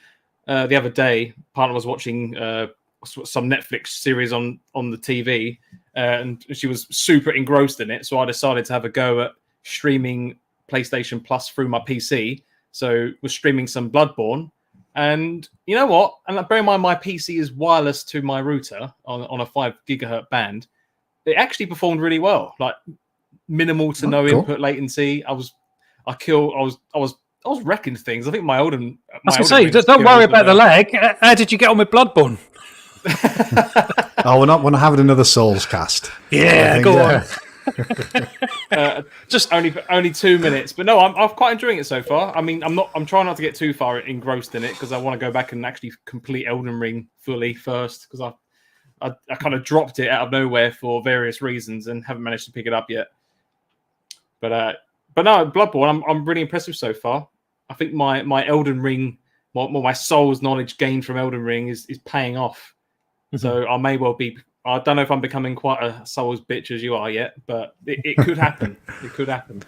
the other day, partner was watching some Netflix series on the TV, and she was super engrossed in it. So I decided to have a go at streaming PlayStation Plus through my PC. So was streaming some Bloodborne, and you know what? And bear in mind, my PC is wireless to my router on a 5 gigahertz band. It actually performed really well, like minimal to no input latency. I was wrecking things. I think my Elden. I was going to say, don't worry about the lag. How did you get on with Bloodborne? We're not having another Souls cast. Yeah, go on. Just only 2 minutes, but no, I'm quite enjoying it so far. I mean, I'm trying not to get too far engrossed in it because I want to go back and actually complete Elden Ring fully first, because I kind of dropped it out of nowhere for various reasons and haven't managed to pick it up yet. But no, Bloodborne, I'm really impressed with so far. I think my Elden Ring, my Souls knowledge gained from Elden Ring is paying off. Mm-hmm. So I may well be. I don't know if I'm becoming quite a Souls bitch as you are yet, but it could happen. It could happen.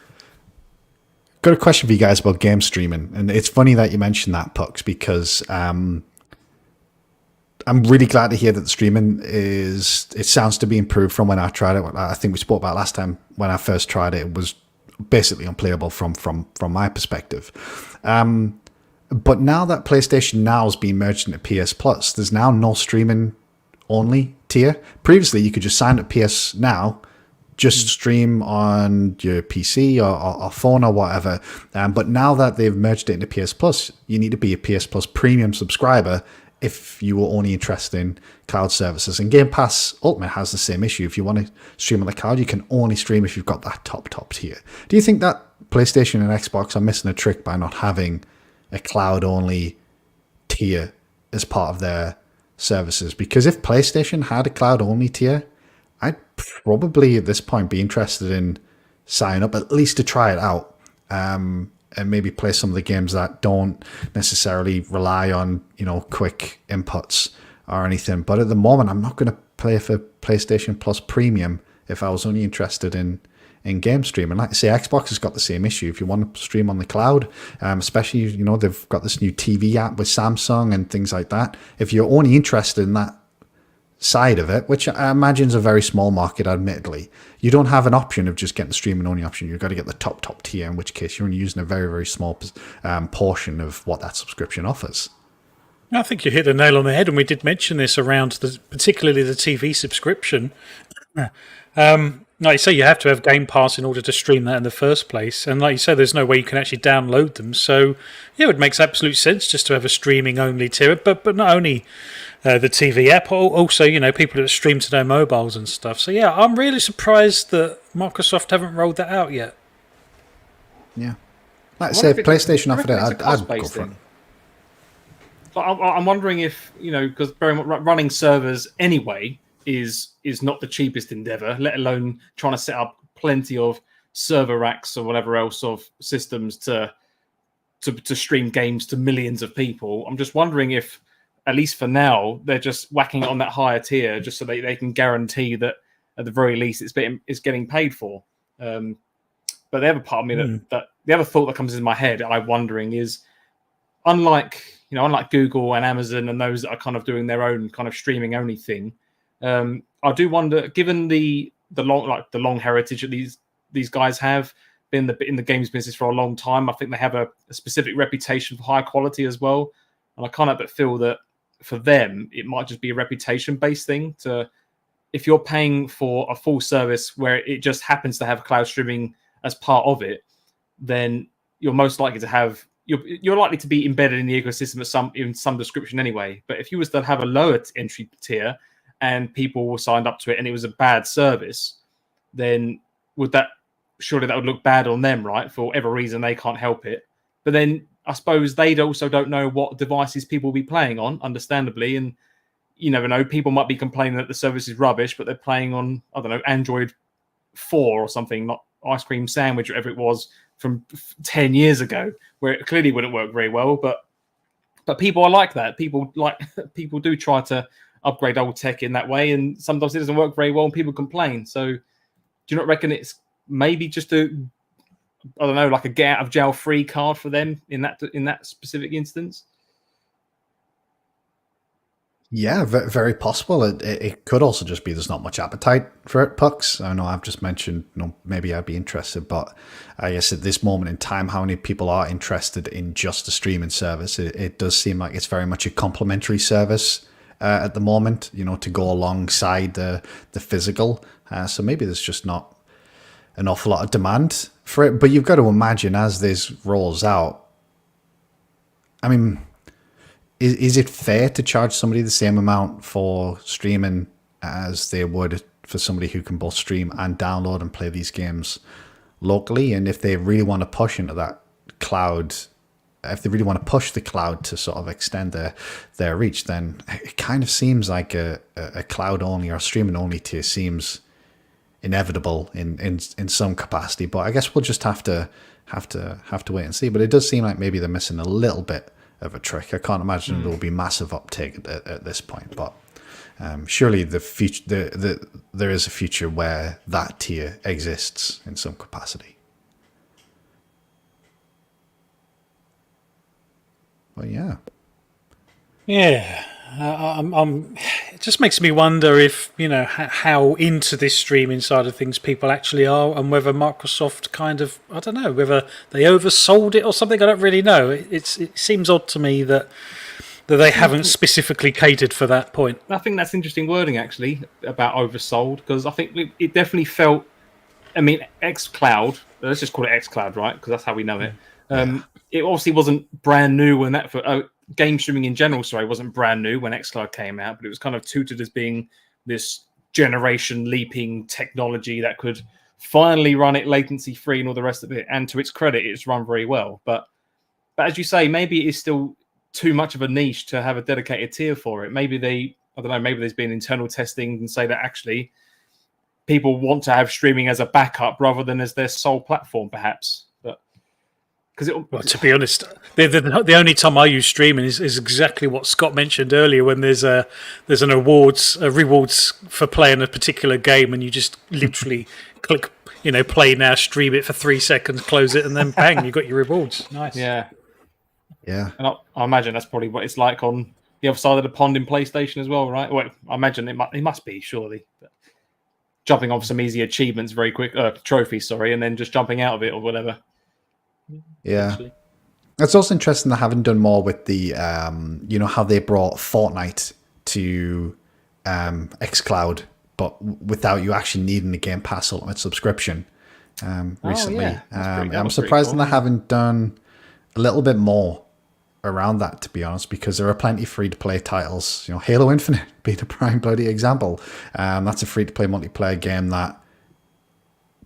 Got a question for you guys about game streaming, and it's funny that you mentioned that, Pucks, because I'm really glad to hear that the streaming it sounds to be improved from when I tried it. I think we spoke about last time when I first tried it. It was basically unplayable from my perspective. But now that PlayStation Now has been merged into PS Plus, there's now no streaming only tier. Previously, you could just sign up PS Now, just stream on your PC or phone or whatever. But now that they've merged it into PS Plus, you need to be a PS Plus premium subscriber if you were only interested in cloud services. And Game Pass Ultimate has the same issue. If you want to stream on the cloud, you can only stream if you've got that top tier. Do you think that PlayStation and Xbox are missing a trick by not having a cloud-only tier as part of their services? Because if PlayStation had a cloud-only tier, I'd probably at this point be interested in signing up, at least to try it out, and maybe play some of the games that don't necessarily rely on, quick inputs or anything. But at the moment, I'm not going to play for PlayStation Plus Premium if I was only interested in game streaming. Like I say, Xbox has got the same issue. If you want to stream on the cloud, especially, they've got this new TV app with Samsung and things like that. If you're only interested in that side of it, which I imagine is a very small market, admittedly, you don't have an option of just getting the streaming only option. You've got to get the top tier, in which case you're only using a very, very small portion of what that subscription offers. I think you hit the nail on the head, and we did mention this around particularly the TV subscription. Like you say, you have to have Game Pass in order to stream that in the first place. And like you say, there's no way you can actually download them. So, yeah, it makes absolute sense just to have a streaming-only tier. But not only the TV app, also, people that stream to their mobiles and stuff. So, yeah, I'm really surprised that Microsoft haven't rolled that out yet. Yeah. Like I say, if PlayStation offered it, I'd go for it. I'm wondering if, because running servers anyway is not the cheapest endeavor, let alone trying to set up plenty of server racks or whatever else of systems to to stream games to millions of people. I'm just wondering if, at least for now, they're just whacking it on that higher tier just so they can guarantee that at the very least it's getting paid for. But the other part of me that the other thought that comes in my head, I'm wondering is, unlike Google and Amazon and those that are kind of doing their own kind of streaming only thing, I do wonder, given the long heritage that these guys have been in the games business for a long time, I think they have a specific reputation for high quality as well. And I kind of feel that for them, it might just be a reputation-based thing. If you're paying for a full service where it just happens to have cloud streaming as part of it, then you're most likely to have you're likely to be embedded in the ecosystem in some description anyway. But if you was to have a lower entry tier and people were signed up to it and it was a bad service, then surely that would look bad on them, right? For whatever reason, they can't help it. But then I suppose they also don't know what devices people will be playing on, understandably. And you never know, people might be complaining that the service is rubbish, but they're playing on, I don't know, Android 4 or something, not Ice Cream Sandwich or whatever it was from 10 years ago, where it clearly wouldn't work very well. But people are like that. People do try to upgrade old tech in that way, and sometimes it doesn't work very well and people complain. So do you not reckon it's maybe just like a get out of jail free card for them in that specific instance? Yeah, very possible. It could also just be there's not much appetite for it, Pucks. I know I've just mentioned, maybe I'd be interested, but I guess at this moment in time, how many people are interested in just a streaming service? It does seem like it's very much a complementary service at the moment, to go alongside the physical. So maybe there's just not an awful lot of demand for it. But you've got to imagine as this rolls out, I mean, is it fair to charge somebody the same amount for streaming as they would for somebody who can both stream and download and play these games locally? And if they really want to push into that cloud, if they really want to push the cloud to sort of extend their reach, then it kind of seems like a cloud only or streaming only tier seems inevitable in some capacity. But I guess we'll just have to wait and see. But it does seem like maybe they're missing a little bit of a trick. I can't imagine there will be massive uptake at this point, but surely there is a future where that tier exists in some capacity. But yeah. It just makes me wonder if how into this streaming side of things people actually are, and whether Microsoft kind of, I don't know, whether they oversold it or something. I don't really know. It seems odd to me that they haven't specifically catered for that point. I think that's interesting wording actually about oversold, because I think it definitely felt. I mean, xCloud. Let's just call it xCloud, right? Because that's how we know it. It obviously wasn't brand new when game streaming in general, wasn't brand new when xCloud came out, but it was kind of touted as being this generation leaping technology that could finally run it latency free and all the rest of it. And to its credit, it's run very well. But as you say, maybe it is still too much of a niche to have a dedicated tier for it. Maybe maybe there's been internal testing and say that actually people want to have streaming as a backup rather than as their sole platform, perhaps. Well, to be honest, the only time I use streaming is exactly what Scott mentioned earlier, when there's an rewards for playing a particular game, and you just literally click, play now, stream it for 3 seconds, close it, and then bang, you got your rewards. Nice. Yeah. Yeah. And I imagine that's probably what it's like on the other side of the pond in PlayStation as well, right? Well, I imagine it must be, surely. But jumping off some easy achievements very quick, trophies, and then just jumping out of it or whatever. Yeah. Actually. It's also interesting they haven't done more with the, how they brought Fortnite to xCloud, but without you actually needing the Game Pass Ultimate subscription recently. Yeah. I'm surprised they haven't done a little bit more around that, to be honest, because there are plenty of free-to-play titles. Halo Infinite being a prime bloody example. That's a free-to-play multiplayer game that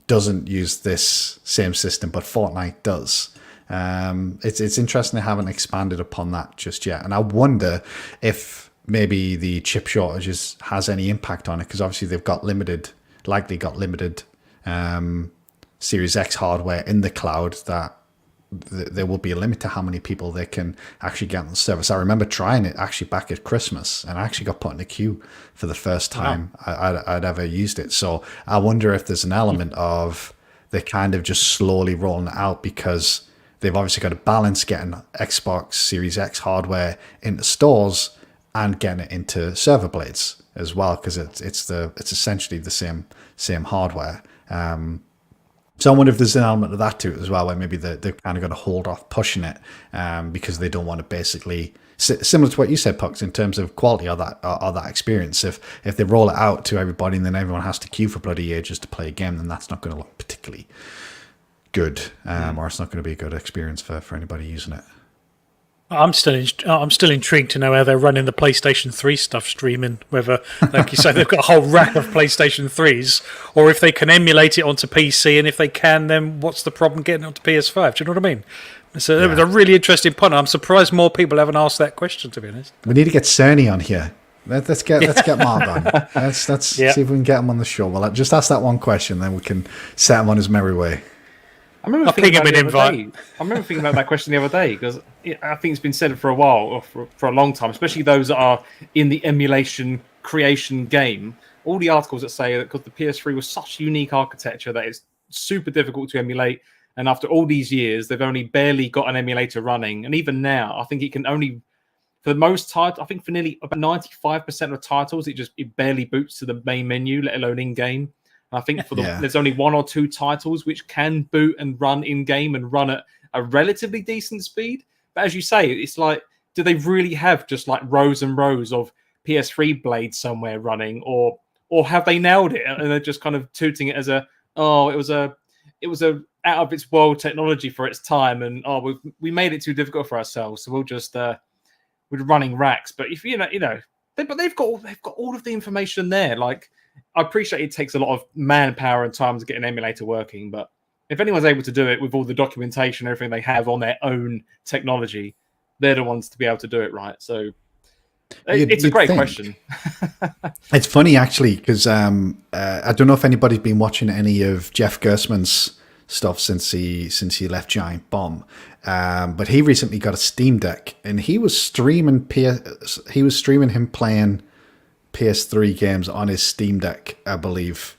doesn't use this same system, but Fortnite does. It's interesting they haven't expanded upon that just yet, and I wonder if maybe the chip shortages has any impact on it, because obviously they've likely got limited Series X hardware in the cloud that there will be a limit to how many people they can actually get on the service. I remember trying it actually back at Christmas, and I actually got put in a queue for the first time I'd ever used it. So I wonder if there's an element of they're kind of just slowly rolling it out, because they've obviously got to balance getting Xbox Series X hardware into stores and getting it into server blades as well, because it's essentially the same hardware. So I wonder if there's an element of that to it as well, where maybe they're kind of going to hold off pushing it because they don't want to basically, similar to what you said, Pucks, in terms of quality or that experience. If they roll it out to everybody and then everyone has to queue for bloody ages to play a game, then that's not going to look particularly good, or it's not going to be a good experience for anybody using it. I'm still intrigued to know how they're running the PlayStation 3 stuff streaming. Whether, like you say, they've got a whole rack of PlayStation 3s, or if they can emulate it onto PC, and if they can, then what's the problem getting it onto PS5? Do you know what I mean? So it was a really interesting point. I'm surprised more people haven't asked that question, to be honest. We need to get Cerny on here. Let's get Mark on. Let's see if we can get him on the show. Well, just ask that one question, then we can set him on his merry way. I remember thinking about that question the other day, because I think it's been said for a while, or for a long time, especially those that are in the emulation creation game. All the articles that say that because the PS3 was such a unique architecture that it's super difficult to emulate, and after all these years, they've only barely got an emulator running. And even now, I think it can only, for the most titles, I think for nearly about 95% of titles, it barely boots to the main menu, let alone in-game. I think there's only one or two titles which can boot and run in-game and run at a relatively decent speed. But as you say, it's like, do they really have just like rows and rows of PS3 blades somewhere running, or have they nailed it and they're just kind of tooting it as it was a out of its world technology for its time, and we made it too difficult for ourselves, so we'll just we're running racks. But if they've got all of the information there. Like, I appreciate it takes a lot of manpower and time to get an emulator working, but if anyone's able to do it with all the documentation, everything they have on their own technology, they're the ones to be able to do it right. So it's a great question. It's funny, actually, because I don't know if anybody's been watching any of Jeff Gersman's stuff since he left Giant Bomb, but he recently got a Steam Deck, and he was streaming him playing PS3 games on his Steam Deck, I believe,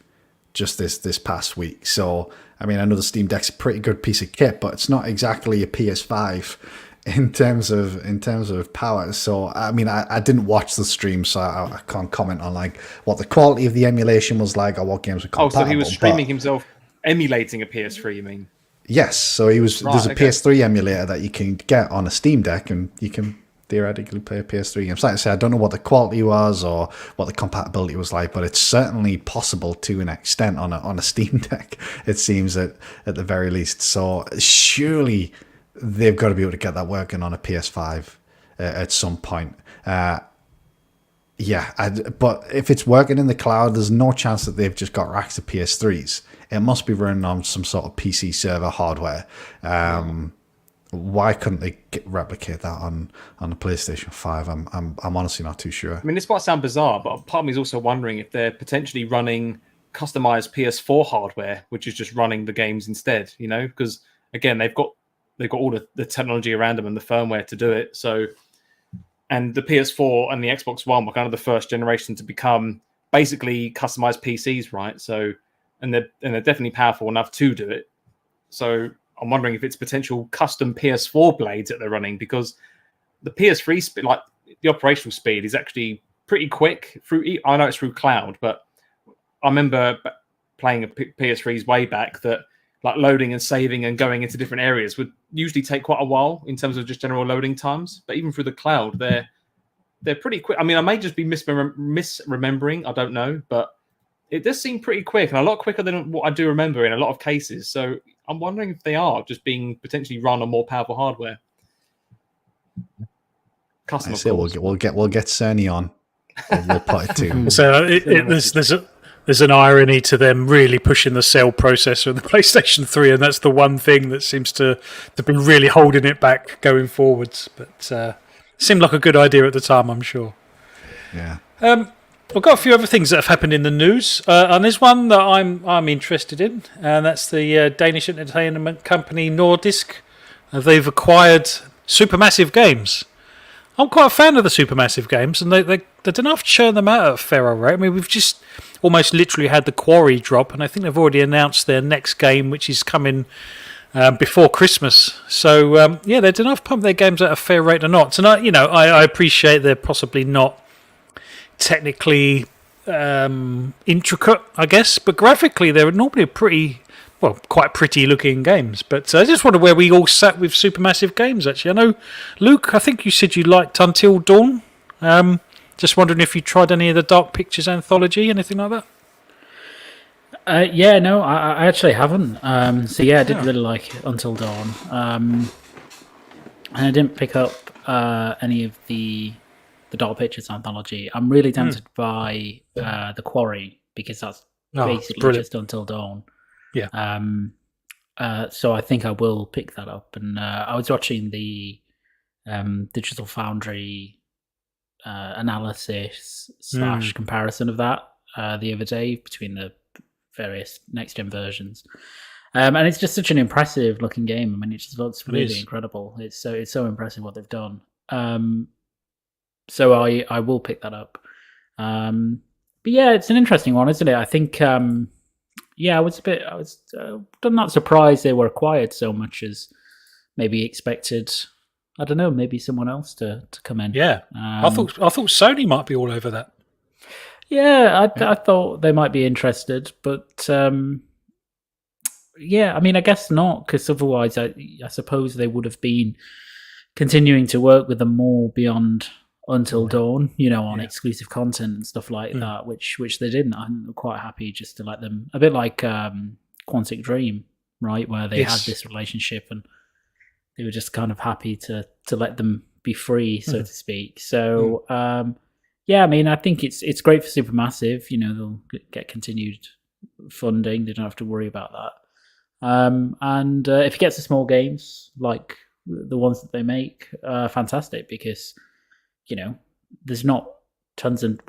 just this past week. So, I mean, I know the Steam Deck's a pretty good piece of kit, but it's not exactly a PS5 in terms of power. So, I mean, I didn't watch the stream, so I can't comment on like what the quality of the emulation was like or what games were compatible. So he was streaming himself emulating a PS3, you mean? Yes. So there's a PS3 emulator that you can get on a Steam Deck, and you can theoretically play a PS3 game. So like I say, I don't know what the quality was or what the compatibility was like, but it's certainly possible to an extent on a Steam Deck, it seems, at the very least. So surely they've got to be able to get that working on a PS5 at some point. But if it's working in the cloud, there's no chance that they've just got racks of PS3s. It must be running on some sort of PC server hardware. Why couldn't they replicate that on the PlayStation 5? I'm honestly not too sure. I mean, this might sound bizarre, but part of me is also wondering if they're potentially running customized PS4 hardware, which is just running the games instead. You know, because again, they've got all the technology around them and the firmware to do it. So, and the PS4 and the Xbox One were kind of the first generation to become basically customized PCs, right? So, and they're definitely powerful enough to do it. So, I'm wondering if it's potential custom PS4 blades that they're running, because the PS3 speed, like the operational speed, is actually pretty quick. I know it's through cloud, but I remember playing a PS3s way back that like loading and saving and going into different areas would usually take quite a while in terms of just general loading times. But even through the cloud, they're pretty quick. I mean, I may just be misremembering. I don't know, but it does seem pretty quick, and a lot quicker than what I do remember in a lot of cases. So I'm wondering if they are just being potentially run on more powerful hardware. Custom, we'll get Cerny on. We'll put it to. So there's an irony to them really pushing the cell processor in the PlayStation 3, and that's the one thing that seems to be really holding it back going forwards. But seemed like a good idea at the time, I'm sure. Yeah. We've got a few other things that have happened in the news, and there's one that I'm interested in, and that's the Danish entertainment company Nordisk they've acquired Supermassive Games. I'm quite a fan of the Supermassive Games, and they did enough to churn them out at a fair old rate. I mean, we've just almost literally had the Quarry drop, and I think they've already announced their next game, which is coming before Christmas. So, yeah, they did enough pump their games at a fair rate or not. And, I appreciate they're possibly not technically intricate, I guess, but graphically they're normally quite pretty looking games. But I just wonder where we all sat with Supermassive Games, actually. I know, Luke, I think you said you liked Until Dawn. Just wondering if you tried any of the Dark Pictures anthology, anything like that? I actually haven't. I did really like Until Dawn. And I didn't pick up any of the Dark Pictures anthology. I'm really tempted by The Quarry, because that's basically brilliant. just Until Dawn. Yeah. So I think I will pick that up. And I was watching the Digital Foundry analysis / comparison of that the other day between the various next-gen versions. And it's just such an impressive looking game. I mean, it just looks really incredible. It's so impressive what they've done. So I will pick that up. But yeah, it's an interesting one, isn't it? I think I was not surprised they were acquired so much as maybe expected. I don't know, maybe someone else to come in. Yeah, I thought Sony might be all over that. Yeah, I thought they might be interested, but I mean, I guess not, because otherwise, I suppose they would have been continuing to work with them more beyond Until Dawn, on exclusive content and stuff like that, which they didn't. I'm quite happy just to let them, a bit like Quantic Dream, right, where they had this relationship and they were just kind of happy to let them be free, so to speak. So. I mean, I think it's great for Supermassive. They'll get continued funding. They don't have to worry about that. And if it gets to small games like the ones that they make, fantastic, because there's not tons of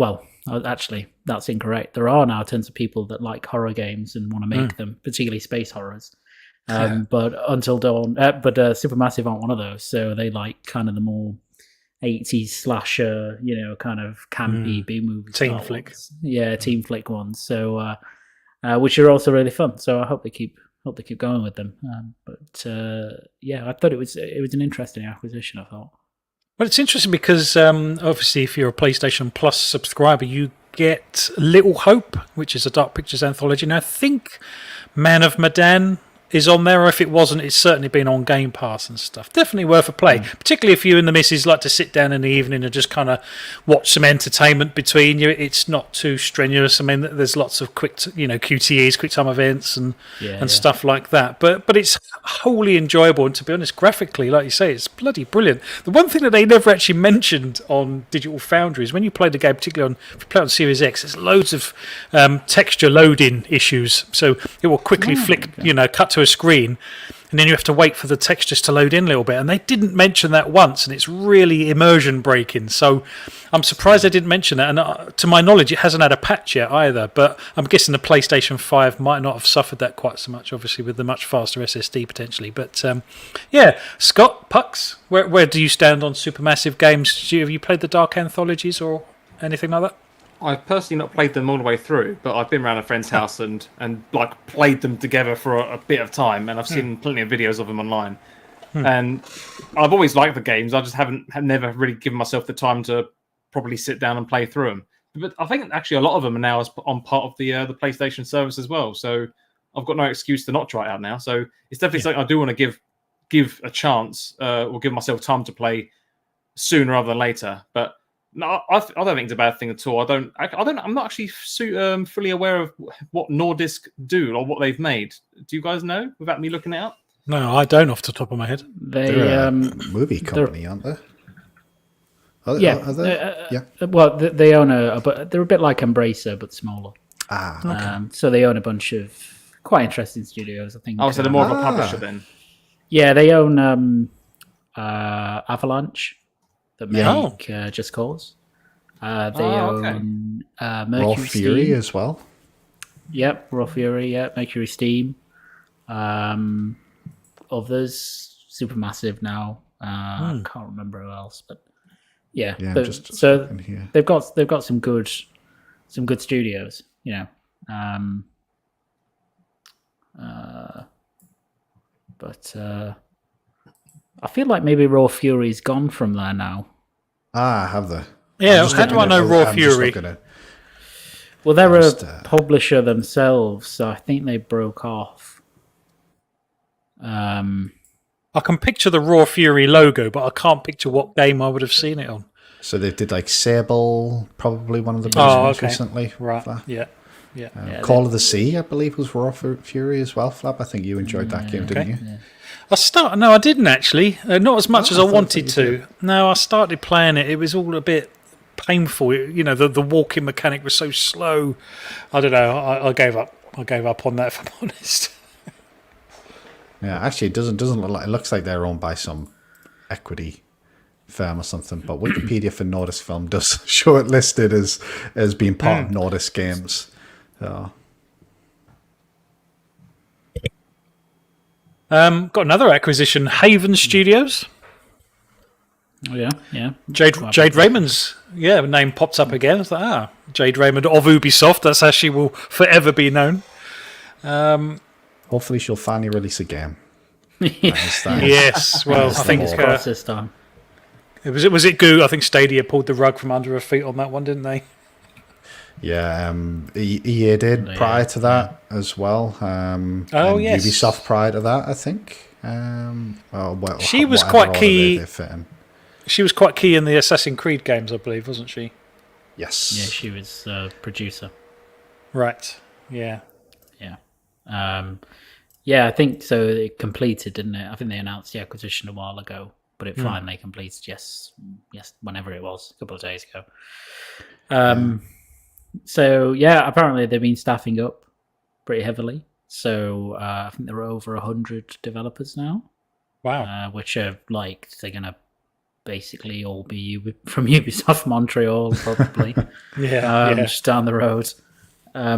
actually that's incorrect. There are now tons of people that like horror games and want to make them, particularly space horrors. But Until Dawn, Supermassive aren't one of those. So they like kind of the more 80s slasher, kind of campy B-movie teen flick. Ones. Yeah, teen flick ones. So, which are also really fun. So I hope they keep going with them. I thought it was an interesting acquisition. I thought. Well, it's interesting because obviously, if you're a PlayStation Plus subscriber, you get Little Hope, which is a Dark Pictures anthology. And I think Man of Medan is on there, or if it wasn't, it's certainly been on Game Pass and stuff. Definitely worth a play, particularly if you and the missus like to sit down in the evening and just kind of watch some entertainment between you. It's not too strenuous. I mean, there's lots of quick, QTEs, quick time events and stuff like that. But it's wholly enjoyable, and to be honest, graphically, like you say, it's bloody brilliant. The one thing that they never actually mentioned on Digital Foundry is when you play the game, particularly if you play on Series X, there's loads of texture loading issues. So it will quickly flick, cut to a screen, and then you have to wait for the textures to load in a little bit, and they didn't mention that once, and it's really immersion breaking. So I'm surprised they didn't mention that, and to my knowledge it hasn't had a patch yet either, but I'm guessing the PlayStation 5 might not have suffered that quite so much, obviously with the much faster SSD potentially. But Scott, Pucks, where do you stand on Supermassive Games? Have you played the Dark Anthologies or anything like that? I've personally not played them all the way through, but I've been around a friend's house and like played them together for a bit of time, and I've seen plenty of videos of them online. And I've always liked the games. I just have never really given myself the time to probably sit down and play through them. But I think actually a lot of them are now on part of the PlayStation service as well. So I've got no excuse to not try it out now. So it's definitely something I do want to give a chance, or give myself time to play sooner rather than later. But no, I don't think it's a bad thing at all. I'm not actually fully aware of what Nordisk do or what they've made. Do you guys know without me looking it up? No, I don't off the top of my head. They're a movie company, aren't they? Are they? Well, they own but they're a bit like Embracer but smaller. Okay. So they own a bunch of quite interesting studios, I think. Oh, so they're more of a publisher then. Yeah, they own Avalanche. That make Just Cause. They own Mercury Raw Fury Steam as well. Yep, Raw Fury. Yep, Mercury Steam. Others. Supermassive now. I can't remember who else, but yeah. Yeah, but- just so looking here. they've got some good studios, you know. But I feel like maybe Raw Fury's gone from there now. Have they? Yeah, how do I know Raw Fury? Well, they're a publisher themselves, so I think they broke off. I can picture the Raw Fury logo, but I can't picture what game I would have seen it on. So they did like Sable, probably one of the best ones recently. Right, Flap. yeah. Call of the Sea, I believe, was Raw Fury as well, Flap. I think you enjoyed that game, didn't you? Yeah. No, I didn't actually. Not as much as I wanted thought you to. No, I started playing it. It was all a bit painful. You know, the walking mechanic was so slow. I don't know. I gave up. I gave up on that, if I'm honest. Yeah, actually, it doesn't look like. It looks like they're owned by some equity firm or something. But Wikipedia for Nordis Film does show it listed as being part of Nordis Games. So. Got another acquisition, Haven Studios. Oh, yeah. Jade Raymond's name pops up again. It's like, Jade Raymond of Ubisoft. That's how she will forever be known. Hopefully, she'll finally release a game. Yes, well, I think this time. Was it Goo? I think Stadia pulled the rug from under her feet on that one, didn't they? Yeah, EA did prior to that as well. Yes, Ubisoft prior to that, I think. She was quite key. They fit in. She was quite key in the Assassin's Creed games, I believe, wasn't she? Yes. Yeah, she was producer. Right. Yeah. Yeah. I think so. It completed, didn't it? I think they announced the acquisition a while ago, but it finally completed. Yes, whenever it was, a couple of days ago. So yeah, apparently they've been staffing up pretty heavily. So I think there are over 100 developers now. Wow. Which are like they're gonna basically all be from Ubisoft Montreal, probably. Just down the road. I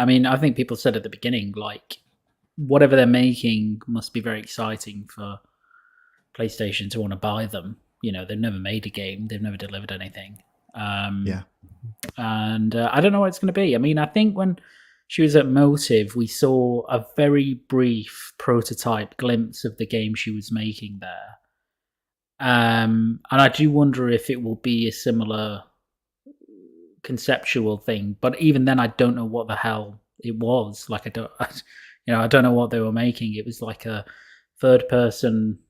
mean, I think people said at the beginning, like, whatever they're making must be very exciting for PlayStation to want to buy them. You know, they've never made a game, they've never delivered anything. And I don't know what it's going to be. I mean, I think when she was at Motive, we saw a very brief prototype glimpse of the game she was making there. And I do wonder if it will be a similar conceptual thing, but even then I don't know what the hell it was. Like, I don't know what they were making. It was like a third person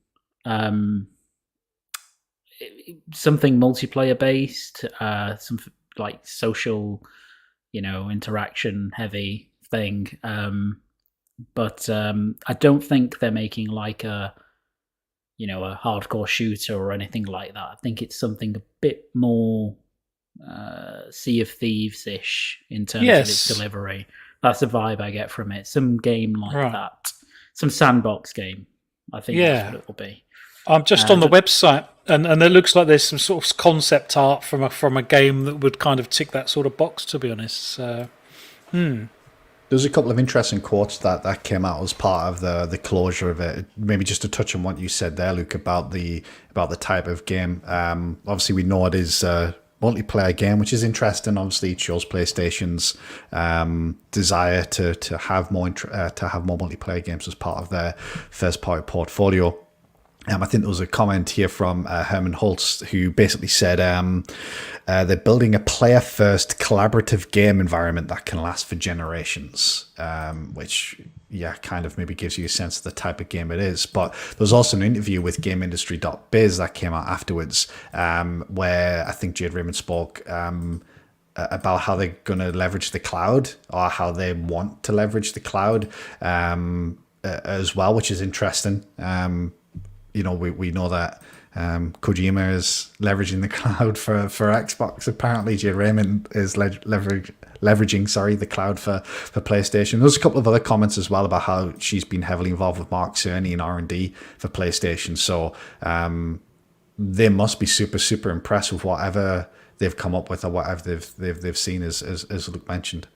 something multiplayer based, some like social, interaction heavy thing. But I don't think they're making like a hardcore shooter or anything like that. I think it's something a bit more Sea of Thieves-ish in terms of its delivery. That's the vibe I get from it. Some game like that. Some sandbox game. I think that's what it will be. I'm just on the website, and it looks like there's some sort of concept art from a game that would kind of tick that sort of box, to be honest. So, There's a couple of interesting quotes that came out as part of the closure of it. Maybe just to touch on what you said there, Luke, about the type of game. Obviously, we know it is a multiplayer game, which is interesting. Obviously, it shows PlayStation's desire to have more multiplayer games as part of their first party portfolio. I think there was a comment here from Herman Holtz, who basically said they're building a player-first collaborative game environment that can last for generations, which, kind of maybe gives you a sense of the type of game it is. But there was also an interview with GameIndustry.biz that came out afterwards, where I think Jade Raymond spoke about how they're going to leverage the cloud, or how they want to leverage the cloud as well, which is interesting. We know that Kojima is leveraging the cloud for Xbox. Apparently, Jade Raymond is leveraging the cloud for PlayStation. There's a couple of other comments as well about how she's been heavily involved with Mark Cerny in R&D for PlayStation. So they must be super, super impressed with whatever they've come up with or whatever they've seen, as Luke mentioned.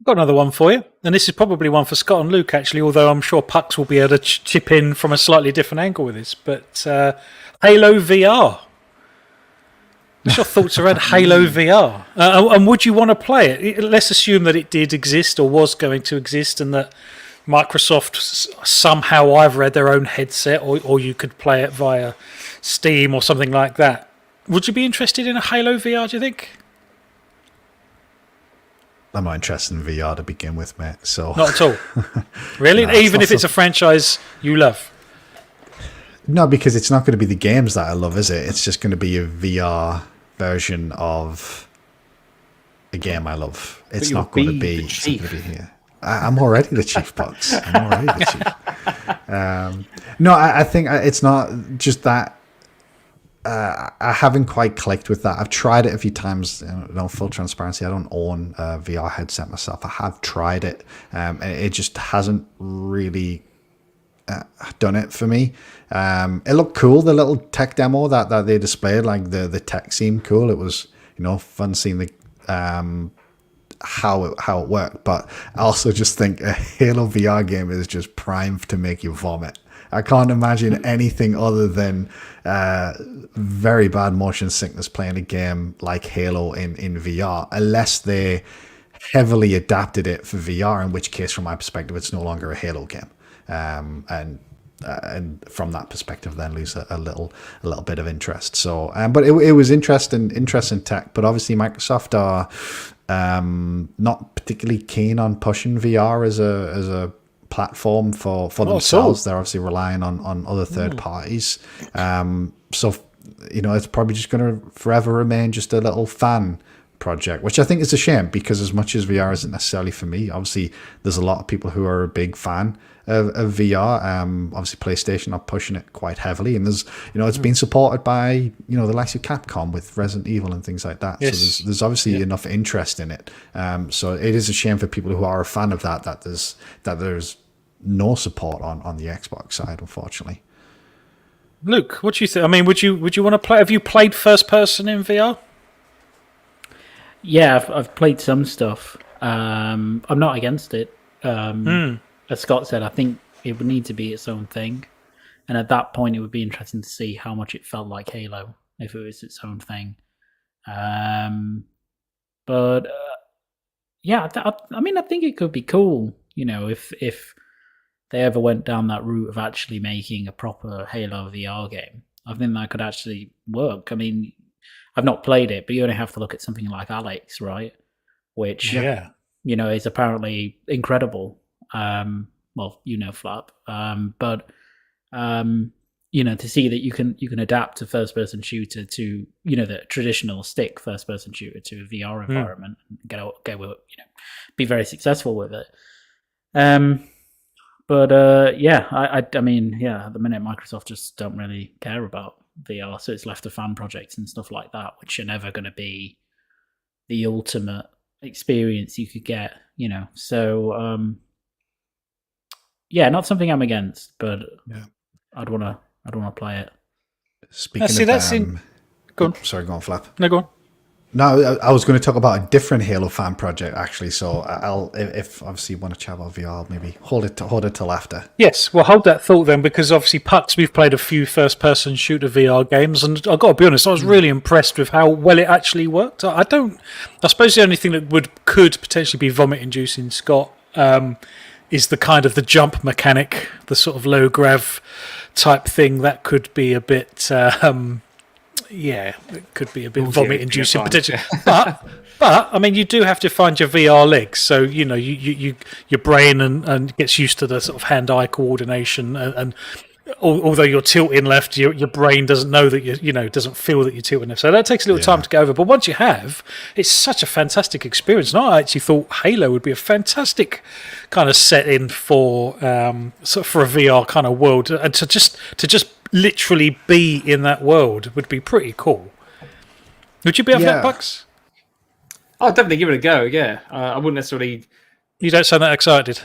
Got another one for you, and this is probably one for Scott and Luke, actually, although I'm sure Pucks will be able to chip in from a slightly different angle with this. But Halo VR. What's your thoughts around Halo VR? And would you want to play it? Let's assume that it did exist or was going to exist, and that Microsoft somehow either had their own headset or you could play it via Steam or something like that. Would you be interested in a Halo VR, do you think? I'm not interested in VR to begin with, mate. So Not at all. Really? No, Even if it's a franchise you love? No, because it's not going to be the games that I love, is it? It's just going to be a VR version of a game I love. It's not going to be here. I'm already the chief, Pucks. I'm already the chief. No, I think it's not just that. I haven't quite clicked with that. I've tried it a few times. Full transparency, I don't own a VR headset myself. I have tried it. It just hasn't really done it for me. It looked cool, the little tech demo that they displayed. Like the tech seemed cool. It was fun seeing the how it worked. But I also just think a Halo VR game is just primed to make you vomit. I can't imagine anything other than very bad motion sickness playing a game like Halo in VR, unless they heavily adapted it for VR, in which case, from my perspective, it's no longer a Halo game. And from that perspective, then lose a little bit of interest. So, but it was interesting tech. But obviously, Microsoft are not particularly keen on pushing VR as a platform for themselves. They're obviously relying on other third parties. So it's probably just going to forever remain just a little fan project, which I think is a shame, because as much as VR isn't necessarily for me, obviously there's a lot of people who are a big fan of VR. Obviously PlayStation are pushing it quite heavily, and there's it's been supported by the likes of Capcom with Resident Evil and things like that. Yes. So there's obviously enough interest in it. So it is a shame for people who are a fan of that there's no support on the Xbox side, unfortunately. Luke, what do you think? I mean, would you want to play? Have you played first person in VR? Yeah, I've played some stuff. I'm not against it. As Scott said, I think it would need to be its own thing, and at that point, it would be interesting to see how much it felt like Halo if it was its own thing. But yeah, I think it could be cool. If they ever went down that route of actually making a proper Halo VR game, I think that could actually work. I mean, I've not played it, but you only have to look at something like Alex, right? Which, is apparently incredible. Flap. But to see that you can adapt a first-person shooter to, the traditional stick first-person shooter to a VR environment and be very successful with it. But at the minute Microsoft just don't really care about VR, so it's left to fan projects and stuff like that, which are never going to be the ultimate experience you could get, So, not something I'm against, but I'd want to play it. Speaking Go on. Sorry, go on, Flap. No, go on. No, I was going to talk about a different Halo fan project, actually. So I'll, if obviously you want to chat about VR, maybe hold it till after. Yes, well, hold that thought then, because obviously Pucks, we've played a few first-person shooter VR games, and I've got to be honest, I was really impressed with how well it actually worked. I suppose the only thing that could potentially be vomit-inducing, Scott, is the kind of the jump mechanic, the sort of low grav type thing that could be a bit. It could be a bit vomit-inducing potentially. But I mean, you do have to find your VR legs. So your brain and gets used to the sort of hand-eye coordination, and although you're tilting left, your brain doesn't know that doesn't feel that you're tilting left. So that takes a little time to get over. But once you have, it's such a fantastic experience. And I actually thought Halo would be a fantastic kind of setting for for a VR kind of world, and to just literally be in that world would be pretty cool. Would you be up for that, Bucks? I'll definitely give it a go. Yeah, I wouldn't necessarily. You don't sound that excited.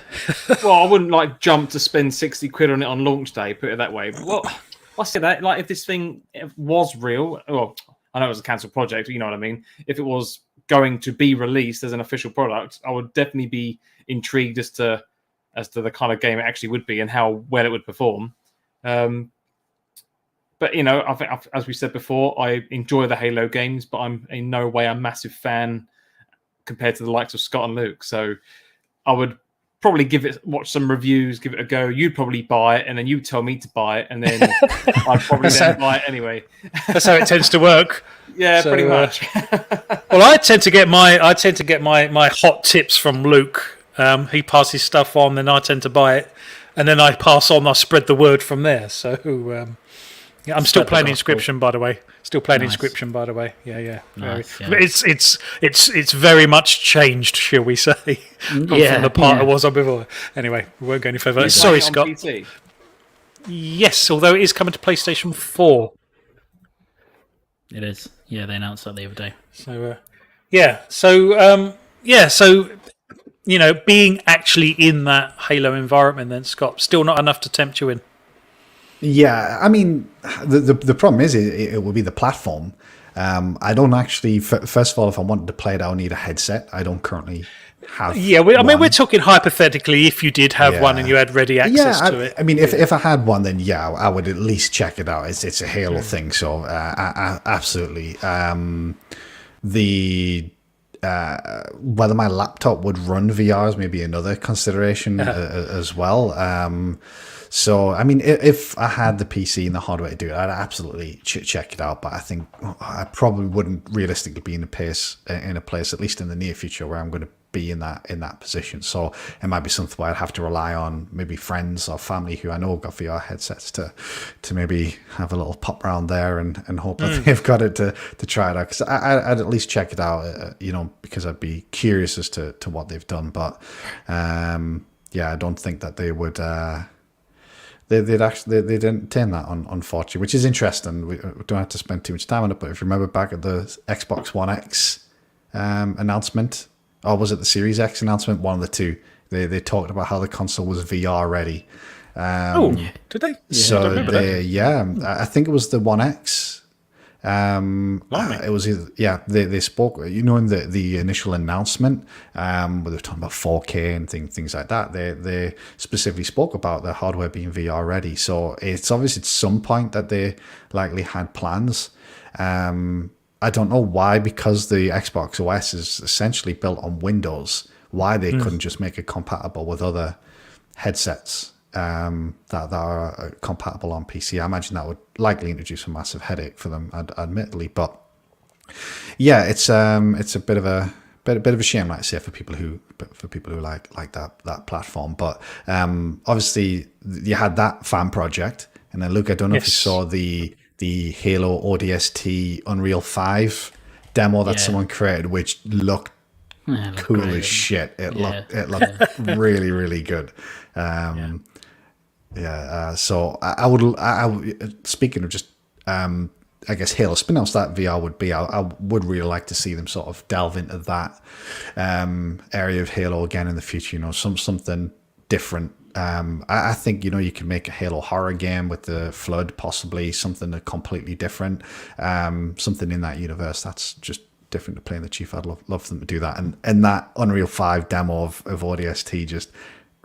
Well, I wouldn't jump to spend 60 quid on it on launch day. Put it that way. Well, I say that if this thing was real, well, I know it was a cancelled project. You know what I mean. If it was going to be released as an official product, I would definitely be intrigued as to the kind of game it actually would be and how well it would perform. But I think, as we said before, I enjoy the Halo games, but I'm in no way a massive fan compared to the likes of Scott and Luke. So I would probably watch some reviews, give it a go. You'd probably buy it, and then you'd tell me to buy it, and then I'd probably then buy it anyway. That's how it tends to work. Yeah, so, pretty much. Well, I tend to get my hot tips from Luke. He passes stuff on, then I tend to buy it, and then I spread the word from there. So. Yeah, I'm still playing Inscription, by the way. Inscription, by the way. Yeah. Nice, yeah. It's very much changed, shall we say, from the part I was on before. Anyway, we won't go any further. Sorry, Scott. PC? Yes, although it is coming to PlayStation 4. It is. Yeah, they announced that the other day. So, being actually in that Halo environment, then Scott, still not enough to tempt you in. Yeah, I mean, the problem is it will be the platform. I don't actually. First of all, if I wanted to play it, I'll need a headset. I don't currently have. Yeah, I mean, we're talking hypothetically. If you did have one and you had ready access to it. I mean, if I had one, then I would at least check it out. It's a Halo thing, so absolutely. Whether my laptop would run VR is maybe another consideration as well. So, I mean, if I had the PC and the hardware to do it, I'd absolutely check it out. But I think I probably wouldn't realistically be in a place, at least in the near future, where I'm going to be in that position. So it might be something where I'd have to rely on maybe friends or family who I know got VR headsets to maybe have a little pop around there and hope that they've got it to try it out. Because I'd at least check it out, because I'd be curious as to what they've done. But I don't think that they would. They didn't turn that on, unfortunately, which is interesting. We don't have to spend too much time on it, but if you remember back at the Xbox One X announcement, or was it the Series X announcement? One of the two. They talked about how the console was VR ready. Did they? So I think it was the One X. It was they spoke, in the initial announcement where they were talking about 4K and things like that. They specifically spoke about the hardware being VR ready. So it's obvious at some point that they likely had plans. I don't know why, because the Xbox OS is essentially built on Windows, why they couldn't just make it compatible with other headsets that are compatible on PC. I imagine that would likely introduce a massive headache for them, admittedly. But yeah, it's a bit of a shame, like I say, for people who like that platform. But obviously you had that fan project, and then Luke, I don't know if you saw the Halo ODST Unreal 5 demo that someone created, which looked cool as shit. It looked really, really good. So I would speaking of just I guess Halo spin-offs that VR would be, I would really like to see them sort of delve into that area of Halo again in the future. Something different. I think you can make a Halo horror game with the Flood, possibly something completely different, something in that universe that's just different to playing the Chief. I'd love them to do that, and that Unreal 5 demo of ODST just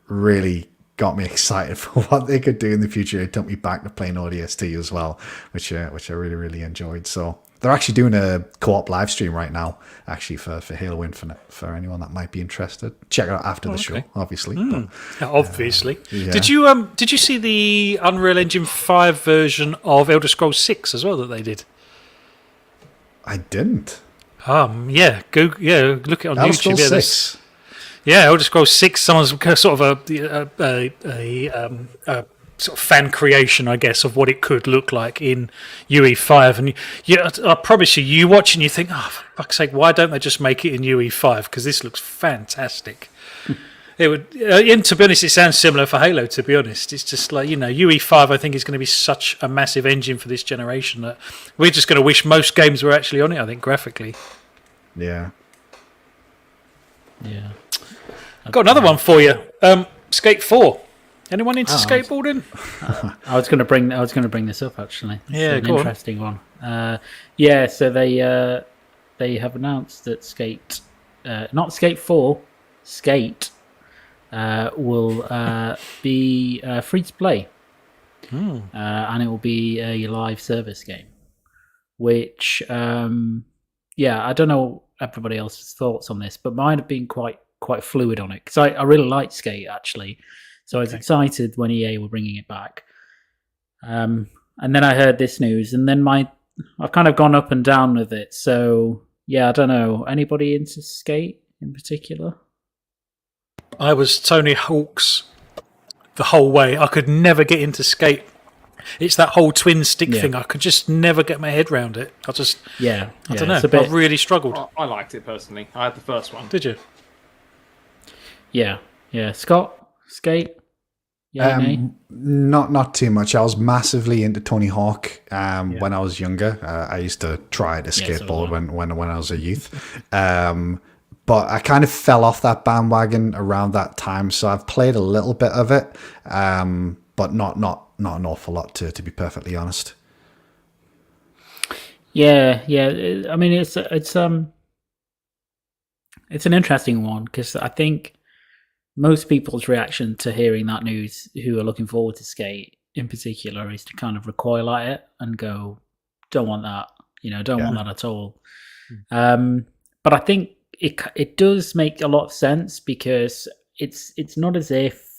really got me excited for what they could do in the future. It took me back to playing ODST as well, which I really, really enjoyed. So they're actually doing a co-op live stream right now, actually, for Halo Infinite, for anyone that might be interested. Check it out after the show, obviously. Obviously. Did you see the Unreal Engine 5 version of Elder Scrolls 6 as well that they did? I didn't. Look it on Elder YouTube. Scrolls 6. Yeah, Elder Scrolls 6. Someone's sort of a sort of fan creation, I guess, of what it could look like in UE5. And I promise you watch and you think, oh, for fuck's sake, why don't they just make it in UE5? Because this looks fantastic. It would, and to be honest, it sounds similar for Halo. To be honest, it's just like UE5. I think is going to be such a massive engine for this generation that we're just going to wish most games were actually on it. I think graphically. Yeah. Got another one for you. Skate 4. Anyone into skateboarding? I was going to bring this up actually. It's an interesting one. So they have announced that Skate, not Skate 4, Skate, will be free to play. And it will be a live service game. Which, I don't know everybody else's thoughts on this, but mine have been quite fluid on it, because I really liked Skate, actually. So I was excited when EA were bringing it back. And then I heard this news, and then I've kind of gone up and down with it. So, yeah, I don't know. Anybody into Skate in particular? I was Tony Hawk's the whole way. I could never get into Skate. It's that whole twin stick thing. I could just never get my head around it. I don't know. I really struggled. I liked it personally. I had the first one. Did you? Yeah. Scott, Skate? Not too much. I was massively into Tony Hawk when I was younger. I used to try to skateboard when I was a youth. But I kind of fell off that bandwagon around that time. So I've played a little bit of it, but not an awful lot, to be perfectly honest. Yeah. I mean, it's an interesting one, because I think most people's reaction to hearing that news, who are looking forward to Skate in particular, is to kind of recoil at it and go, "Don't want that," don't want that at all. But I think it does make a lot of sense, because it's not as if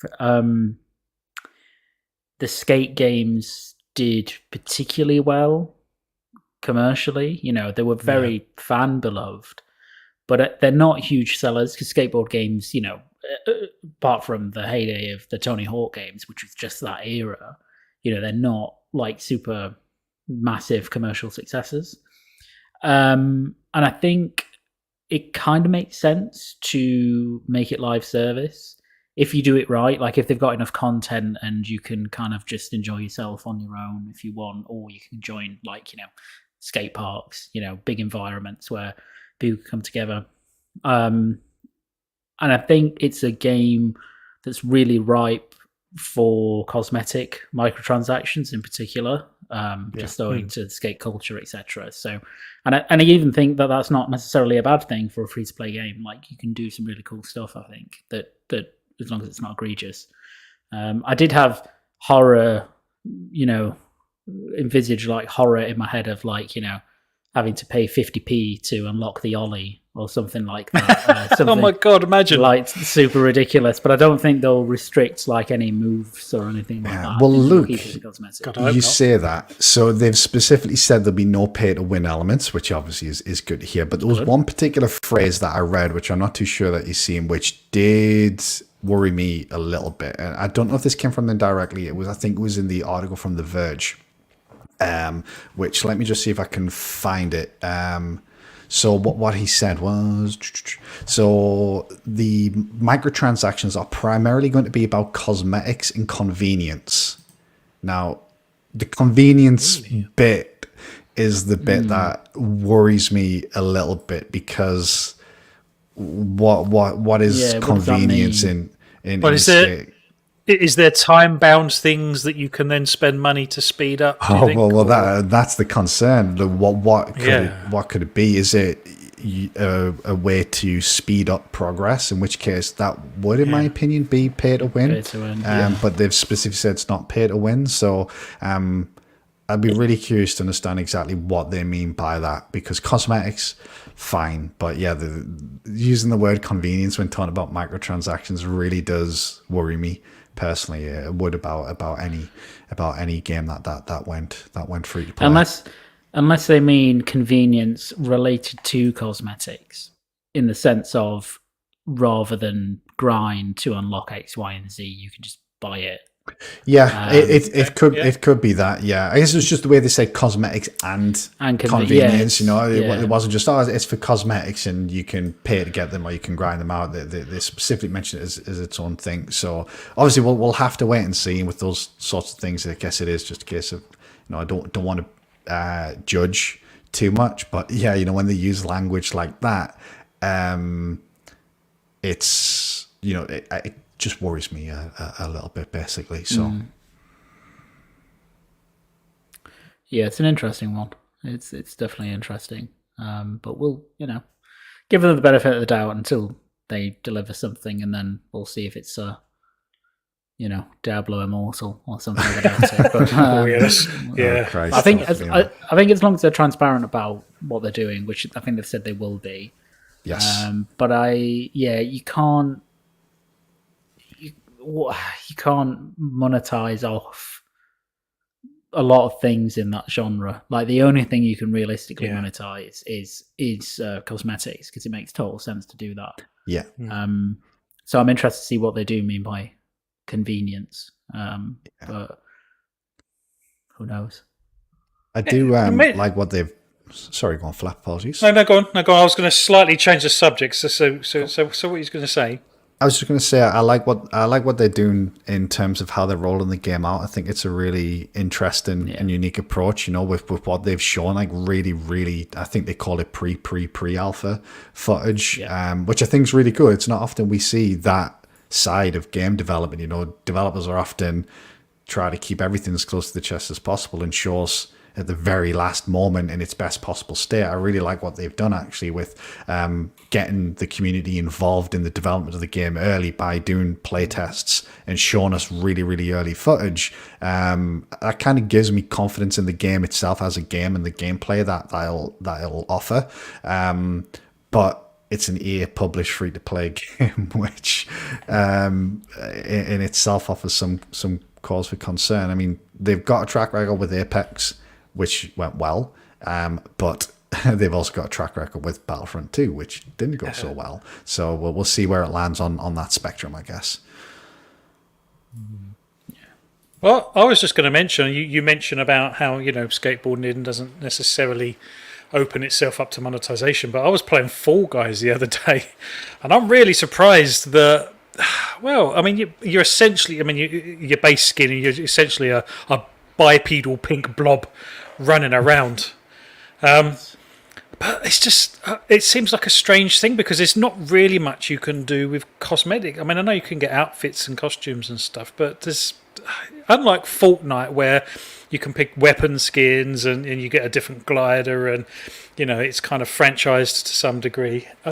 the Skate games did particularly well commercially. They were very fan beloved, but they're not huge sellers, because skateboard games, apart from the heyday of the Tony Hawk games, which was just that era, they're not like super massive commercial successes. And I think it kind of makes sense to make it live service if you do it right. Like, if they've got enough content and you can kind of just enjoy yourself on your own if you want, or you can join, like, skate parks, big environments where people come together. And I think it's a game that's really ripe for cosmetic microtransactions in particular, just owing to skate culture, etc. So, and I even think that that's not necessarily a bad thing for a free-to-play game. Like, you can do some really cool stuff, I think, that as long as it's not egregious. I did have horror, envisage like horror in my head of, like, having to pay 50p to unlock the ollie or something like that. Oh my god, imagine. Like, super ridiculous, but I don't think they'll restrict like any moves or anything like that. Well, Luke, God, you say that. So they've specifically said there'll be no pay to win elements, which obviously is good to hear. But there was one particular phrase that I read, which I'm not too sure that you've seen, which did worry me a little bit. And I don't know if this came from them directly. I think it was in the article from The Verge. Which, let me just see if I can find it. So what he said was, so the microtransactions are primarily going to be about cosmetics and convenience. Now, the convenience bit is the bit that worries me a little bit, because what is convenience in is there time-bound things that you can then spend money to speed up? That's the concern. What could it be? Is it a way to speed up progress? In which case, that would, in my opinion, be pay to win. But they've specifically said it's not pay to win. So I'd be really curious to understand exactly what they mean by that, because cosmetics, fine, but using the word convenience when talking about microtransactions really does worry me personally. It would about any game that went free to play. Unless they mean convenience related to cosmetics, in the sense of, rather than grind to unlock X, Y, and Z, you can just buy it. It could be that. I guess it's just the way they say cosmetics and convenience. It wasn't just it's for cosmetics and you can pay to get them or you can grind them out. They specifically mention it as its own thing. So obviously we'll have to wait and see with those sorts of things. I guess it is just a case of, I don't want to judge too much, but when they use language like that, it's it just worries me a little bit, basically. So it's an interesting one. It's definitely interesting. But we'll, give them the benefit of the doubt until they deliver something, and then we'll see if it's Diablo Immortal or something like that. But, yeah. Christ, I think as long as they're transparent about what they're doing, which I think they've said they will be. Yes. But you can't monetize off a lot of things in that genre. Like the only thing you can realistically monetize is cosmetics, because it makes total sense to do that. Yeah. So I'm interested to see what they do mean by convenience. But who knows? I do like what they've. Sorry, go on, Flap. Apologies. No, go on. I was going to slightly change the subject. So what are you going to say? I was just going to say I like what they're doing in terms of how they're rolling the game out. I think it's a really interesting and unique approach. With what they've shown, like really, I think they call it pre-alpha footage, which I think is really good. It's not often we see that side of game development. Developers are often try to keep everything as close to the chest as possible and show us at the very last moment in its best possible state. I really like what they've done actually with getting the community involved in the development of the game early by doing play tests and showing us really early footage. That kind of gives me confidence in the game itself as a game and the gameplay that it'll offer. But it's an EA published free-to-play game, which in itself offers some cause for concern. I mean, they've got a track record with Apex, which went well, but they've also got a track record with Battlefront 2, which didn't go so well. So we'll see where it lands on that spectrum, I guess. Well, I was just going to mention, you mentioned about how, skateboarding doesn't necessarily open itself up to monetization, but I was playing Fall Guys the other day, and I'm really surprised that, well, I mean, you're essentially, your base skin, you're essentially a bipedal pink blob running around. But it's just, it seems like a strange thing because there's not really much you can do with cosmetic. I mean, I know you can get outfits and costumes and stuff, but there's, unlike Fortnite where you can pick weapon skins and you get a different glider and, it's kind of franchised to some degree. I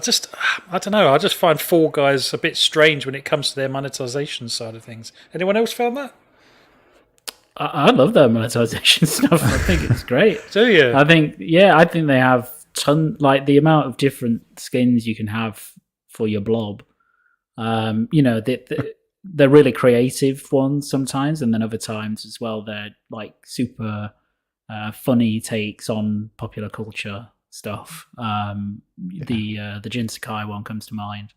don't know. I just find Fall Guys a bit strange when it comes to their monetization side of things. Anyone else found that? I love their monetization stuff. I think it's great. Do you? I think they have the amount of different skins you can have for your blob. They're really creative ones sometimes, and then other times as well they're like super funny takes on popular culture stuff. The Jin Sakai one comes to mind.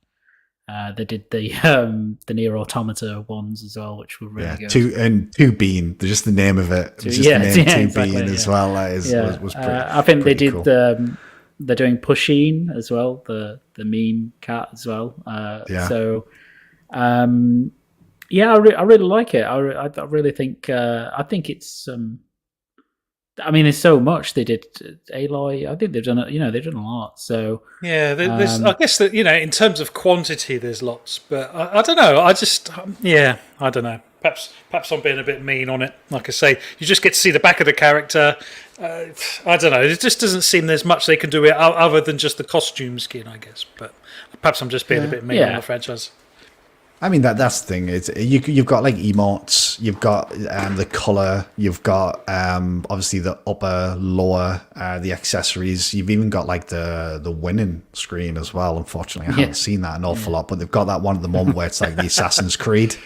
They did the Nier Automata ones as well, which were really good. Two Bean, just the name of it. Just the name Two Bean as well. That was pretty. I think they did cool. They're doing Pusheen as well, the meme cat as well. So, I really like it. I really think it's. There's so much they did. Aloy, I think they've done it. They've done a lot. So there's. I guess that in terms of quantity, there's lots, but I don't know. I don't know. Perhaps I'm being a bit mean on it. Like I say, you just get to see the back of the character. I don't know. It just doesn't seem there's much they can do other than just the costume skin, I guess. But perhaps I'm just being a bit mean on the franchise. I mean that's the thing. It's you've got like emotes, you've got the color, you've got obviously the upper, lower, the accessories. You've even got like the winning screen as well. Unfortunately, I haven't seen that an awful lot, but they've got that one at the moment where it's like the Assassin's Creed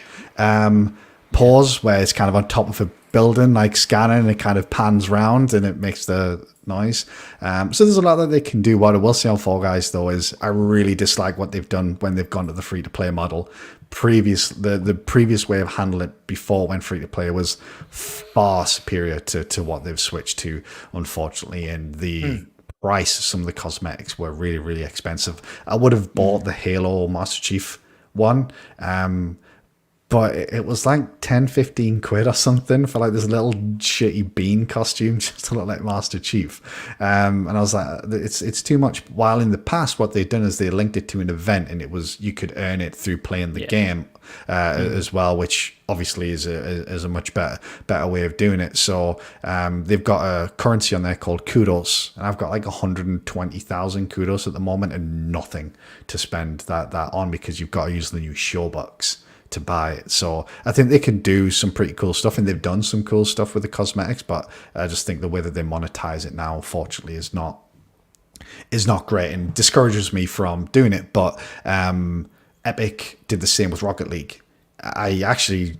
pause, where it's kind of on top of a building, like scanning, and it kind of pans round and it makes the noise. So there's a lot that they can do. What I will say on Fall Guys though is I really dislike what they've done when they've gone to the free-to-play model. The previous way of handling it before when free-to-play was far superior to what they've switched to, unfortunately, and the price of some of the cosmetics were really expensive. I would have bought the Halo Master Chief one, but it was like 10-15 quid or something for like this little shitty bean costume just to look like Master Chief. And I was like, it's too much. While in the past, what they've done is they linked it to an event, and it was you could earn it through playing the game as well, which obviously is a much better way of doing it. So they've got a currency on there called kudos, and I've got like 120,000 kudos at the moment and nothing to spend that on, because you've got to use the new Showbucks to buy it. So I think they can do some pretty cool stuff, and they've done some cool stuff with the cosmetics, but I just think the way that they monetize it now, unfortunately, is not great and discourages me from doing it. But Epic did the same with Rocket League. I actually,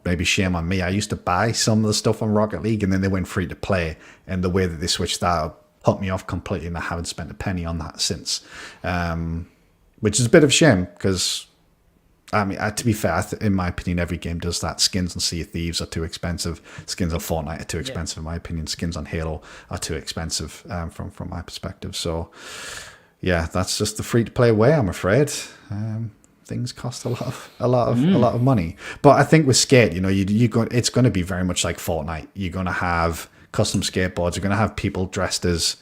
maybe shame on me, I used to buy some of the stuff on Rocket League, and then they went free to play, and the way that they switched that up put me off completely, and I haven't spent a penny on that since, which is a bit of a shame, because I mean, to be fair, in my opinion, every game does that. Skins on Sea of Thieves are too expensive. Skins on Fortnite are too expensive, in my opinion. Skins on Halo are too expensive from my perspective. So, yeah, that's just the free-to-play way, I'm afraid. Things cost a lot of money. But I think with Skate, it's going to be very much like Fortnite. You're going to have custom skateboards. You're going to have people dressed as,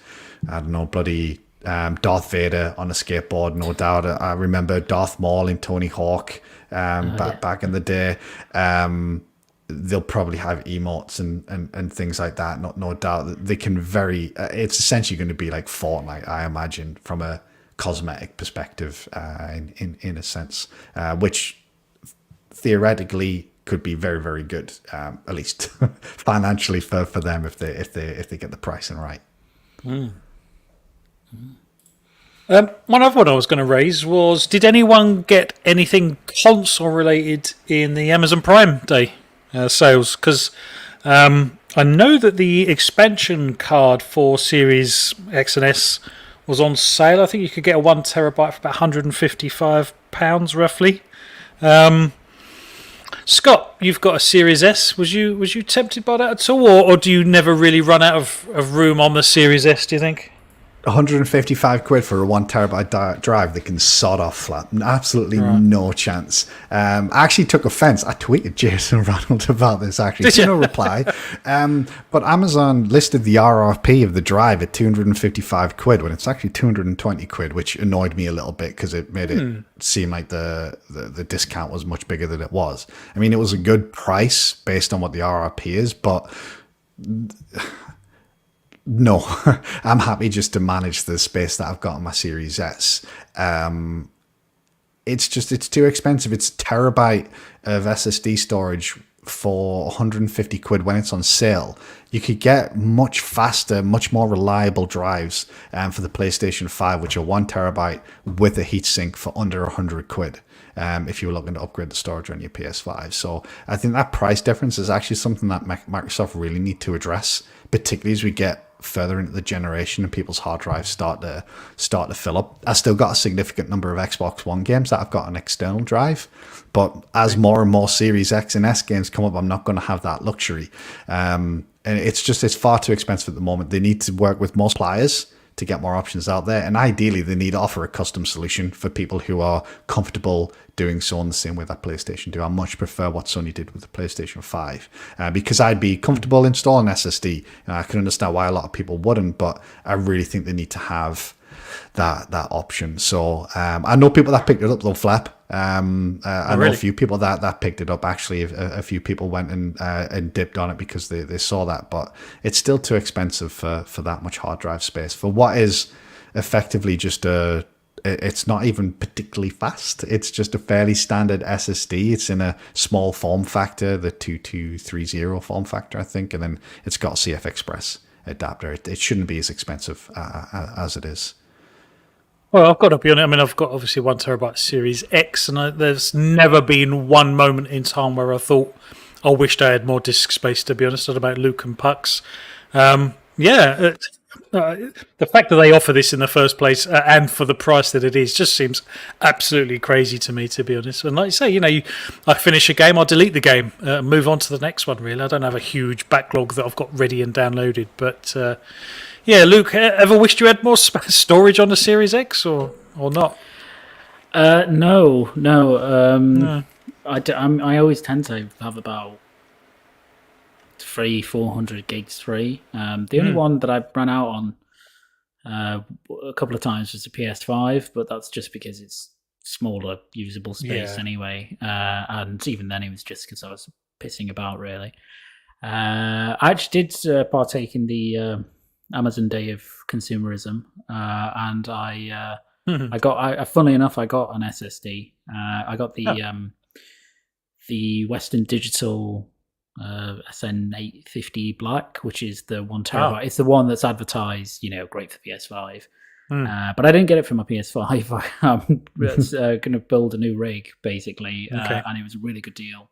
I don't know, bloody Darth Vader on a skateboard, no doubt. I remember Darth Maul in Tony Hawk back in the day. They'll probably have emotes and things like that. No doubt. They can it's essentially going to be like Fortnite, I imagine, from a cosmetic perspective, in a sense, which theoretically could be very, very good, at least financially for them if they get the pricing right. One other one I was going to raise was, did anyone get anything console related in the Amazon Prime Day sales? Because I know that the expansion card for Series X and S was on sale. I think you could get a 1 terabyte for about £155 roughly. Scott, you've got a Series S. Was you tempted by that at all, or do you never really run out of room on the Series S, do you think? 155 quid for a 1 terabyte drive that can sod off flat. Absolutely no chance. I actually took offense. I tweeted Jason Ronald about this, actually. Did you? No reply. But Amazon listed the RRP of the drive at 255 quid when it's actually 220 quid, which annoyed me a little bit because it made it seem like the discount was much bigger than it was. I mean, it was a good price based on what the RRP is, but no, I'm happy just to manage the space that I've got on my Series S. It's too expensive. It's a terabyte of SSD storage for 150 quid when it's on sale. You could get much faster, much more reliable drives for the PlayStation 5, which are 1 terabyte with a heatsink for under 100 quid. If you were looking to upgrade the storage on your PS5. So I think that price difference is actually something that Microsoft really need to address, particularly as we get further into the generation and people's hard drives start to fill up. I still got a significant number of Xbox One games that I've got an external drive, but as more and more Series X and S games come up, I'm not going to have that luxury. And it's far too expensive at the moment. They need to work with more suppliers to get more options out there, and ideally they need to offer a custom solution for people who are comfortable doing so in the same way that PlayStation do. I much prefer what Sony did with the PlayStation 5 because I'd be comfortable installing SSD. I can understand why a lot of people wouldn't, but I really think they need to have that option. So I know people that picked it up though, Flap. I know a few people that picked it up. Actually, a few people went and dipped on it because they saw that, but it's still too expensive for that much hard drive space for what is effectively just it's not even particularly fast. It's just a fairly standard SSD. It's in a small form factor, the 2230 form factor, I think, and then it's got a CF Express adapter. It shouldn't be as expensive as it is. Well, I've got to be honest. I mean, I've got obviously 1 terabyte Series X, and there's never been one moment in time where I thought, I wished I had more disk space, to be honest. About Luke and Pucks. The fact that they offer this in the first place and for the price that it is just seems absolutely crazy to me, to be honest. And like you say, I finish a game, I'll delete the game, move on to the next one, really. I don't have a huge backlog that I've got ready and downloaded. But, Luke, ever wished you had more storage on the Series X or not? No. I always tend to have about 400 gigs free. The only one that I ran out on a couple of times was the PS5, but that's just because it's smaller usable space anyway. And even then, it was just because I was pissing about, really. I actually did partake in the Amazon Day of Consumerism, and I funnily enough, I got an SSD. I got the Western Digital SN850 Black, which is the 1 terabyte. It's the one that's advertised, great for PS5. But I didn't get it for my PS5. I'm going to build a new rig, basically, and it was a really good deal.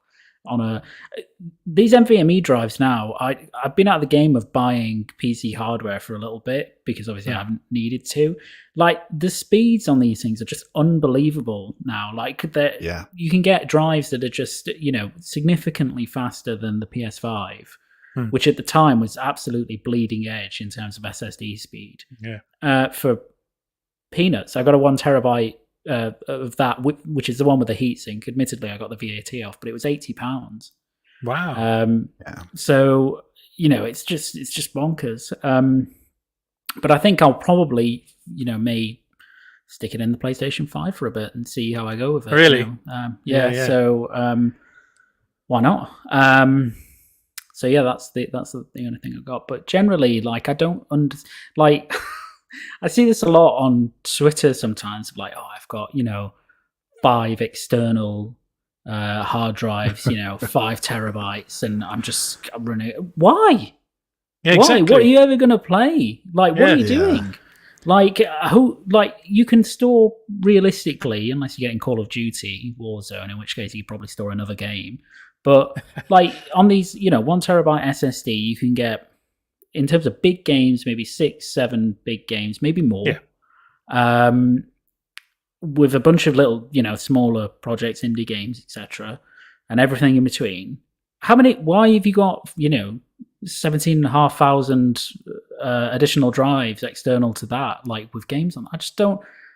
These NVMe drives now, I've been out of the game of buying PC hardware for a little bit because obviously I haven't needed to. Like, the speeds on these things are just unbelievable now. Like, you can get drives that are just, significantly faster than the PS5, which at the time was absolutely bleeding edge in terms of SSD speed. For peanuts, I got a 1 terabyte of that, which is the one with the heatsink. Admittedly, I got the VAT off, but it was £80. Wow. So it's just bonkers. But I think I'll probably may stick it in the PlayStation 5 for a bit and see how I go with it. Really? So why not? So yeah, that's the only thing I got. But generally, like, I don't like. I see this a lot on Twitter sometimes. Like, I've got 5 external hard drives, 5 terabytes, and I'm running it. Why? Yeah, Why? exactly. What are you ever going to play? Like, what are you doing? Like, you can store realistically, unless you're getting Call of Duty Warzone, in which case you could probably store another game. But like on these, 1 terabyte SSD, you can get, in terms of big games, maybe 6-7 big games, maybe more. With a bunch of little, smaller projects, indie games, etc., and everything in between. Why have you got, 17,500 additional drives external to that, like with games on?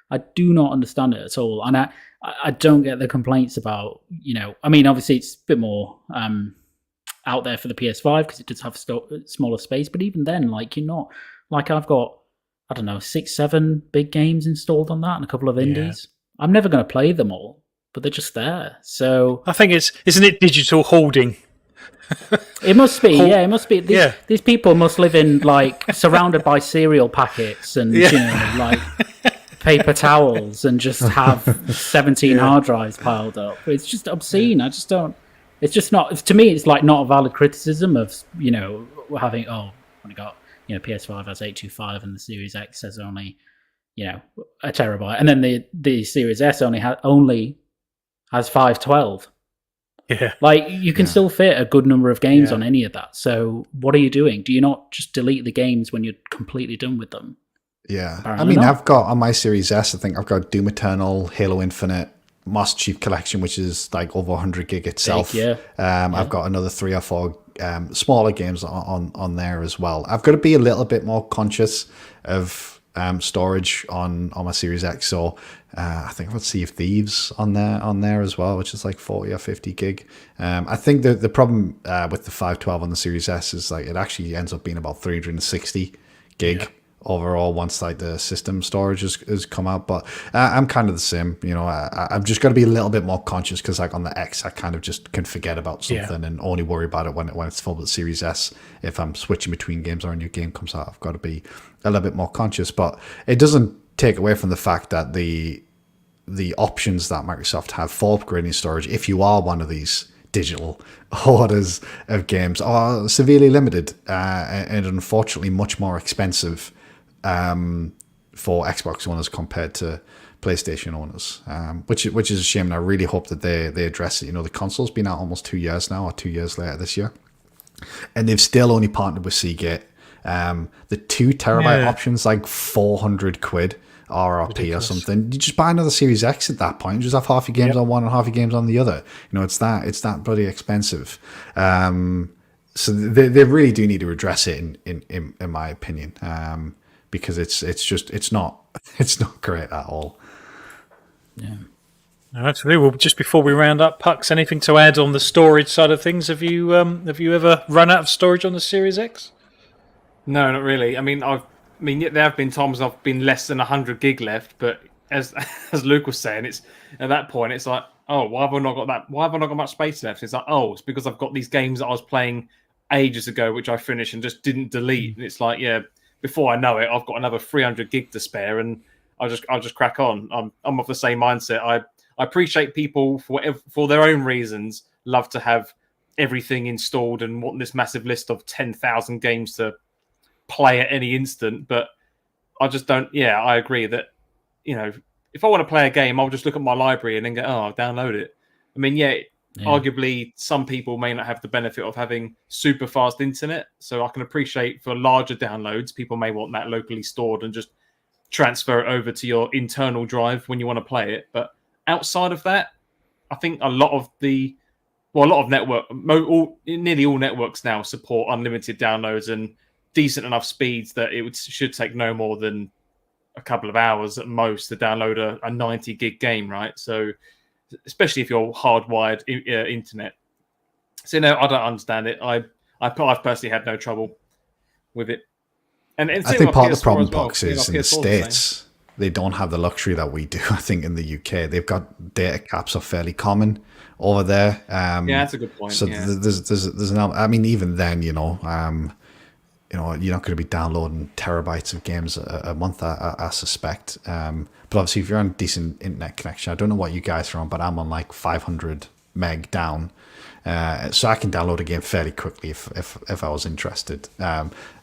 I do not understand it at all. And I don't get the complaints about, obviously it's a bit more out there for the PS5 because it does have smaller space, but even then, like, you're not, like, I've got, I don't know, 6-7 big games installed on that and a couple of indies. I'm never going to play them all, but they're just there. So I think isn't it digital hoarding? It must be, it must be. These people must live in, like, surrounded by cereal packets and like paper towels, and just have 17 hard drives piled up. It's just obscene. I just don't. It's just not. To me, it's like not a valid criticism of having only got PS5 has 825 and the Series X has only a terabyte, and then the Series S only has 512. Yeah. Like, you can still fit a good number of games on any of that. So what are you doing? Do you not just delete the games when you're completely done with them? Yeah. Apparently not. I've got on my Series S, I think I've got Doom Eternal, Halo Infinite, Master Chief Collection, which is like over 100 gig itself. I've got another 3 or 4 smaller games on there as well. I've got to be a little bit more conscious of storage on my Series X. So I think I've got Sea of Thieves on there as well, which is like 40 or 50 gig. I think the problem with the 512 on the Series S is, like, it actually ends up being about 360 gig overall once, like, the system storage has come out. But I'm kind of the same. I've just got to be a little bit more conscious because, like, on the X, I kind of just can forget about something and only worry about it when it's full. With the Series S, if I'm switching between games or a new game comes out, I've got to be a little bit more conscious. But it doesn't take away from the fact that the options that Microsoft have for upgrading storage, if you are one of these digital hoarders of games, are severely limited and unfortunately much more expensive for Xbox owners compared to PlayStation owners, which is a shame. And I really hope that they address it. The console's been out almost 2 years now, or 2 years later this year, and they've still only partnered with Seagate. The 2 terabyte option's like 400 quid RRP ridiculous. Or something. You just buy another Series X at that point. Just have half your games on one and half your games on the other. It's that bloody expensive. So they really do need to address it in my opinion. Because it's not great at all. Yeah. Actually, well, just before we round up, Pucks, anything to add on the storage side of things? Have you ever run out of storage on the Series X? No, not really. I mean, there have been times I've been less than 100 gig left, but as as Luke was saying, it's at that point it's like, oh, why have I not got that? Why have I not got much space left? It's like, oh, it's because I've got these games that I was playing ages ago, which I finished and just didn't delete. And it's like, yeah, before I know it, I've got another 300 gig to spare, and I'll just crack on. I'm of the same mindset. I appreciate people for their own reasons love to have everything installed and want this massive list of 10,000 games to play at any instant, but I just don't. Yeah, I agree that, if I want to play a game, I'll just look at my library and then go, oh, I'll download it. I mean, arguably some people may not have the benefit of having super fast internet, so I can appreciate for larger downloads, people may want that locally stored and just transfer it over to your internal drive when you want to play it. But outside of that, I think nearly all networks now support unlimited downloads and decent enough speeds that should take no more than a couple of hours at most to download a 90 gig game, right? So, especially if you're hardwired internet. So, I don't understand it. I've personally had no trouble with it. And I think part of the problem, Box, is in the States, they don't have the luxury that we do. I think in the UK, they've got data caps are fairly common over there. Yeah, that's a good point. So there's an, I mean, even then, you're not going to be downloading terabytes of games a month, I suspect. But obviously, if you're on a decent internet connection, I don't know what you guys are on, but I'm on like 500 meg down. So I can download a game fairly quickly if I was interested.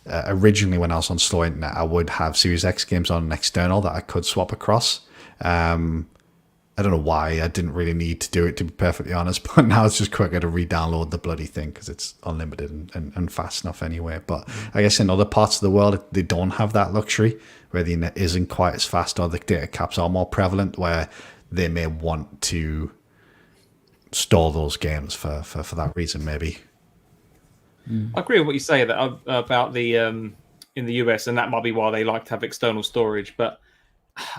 Originally, when I was on slow internet, I would have Series X games on an external that I could swap across. I don't know why. I didn't really need to do it, to be perfectly honest. But now it's just quicker to re-download the bloody thing because it's unlimited and fast enough anyway. But I guess in other parts of the world, they don't have that luxury where the internet isn't quite as fast or the data caps are more prevalent, where they may want to store those games for that reason, maybe. I agree with what you say about the in the US, and that might be why they like to have external storage. But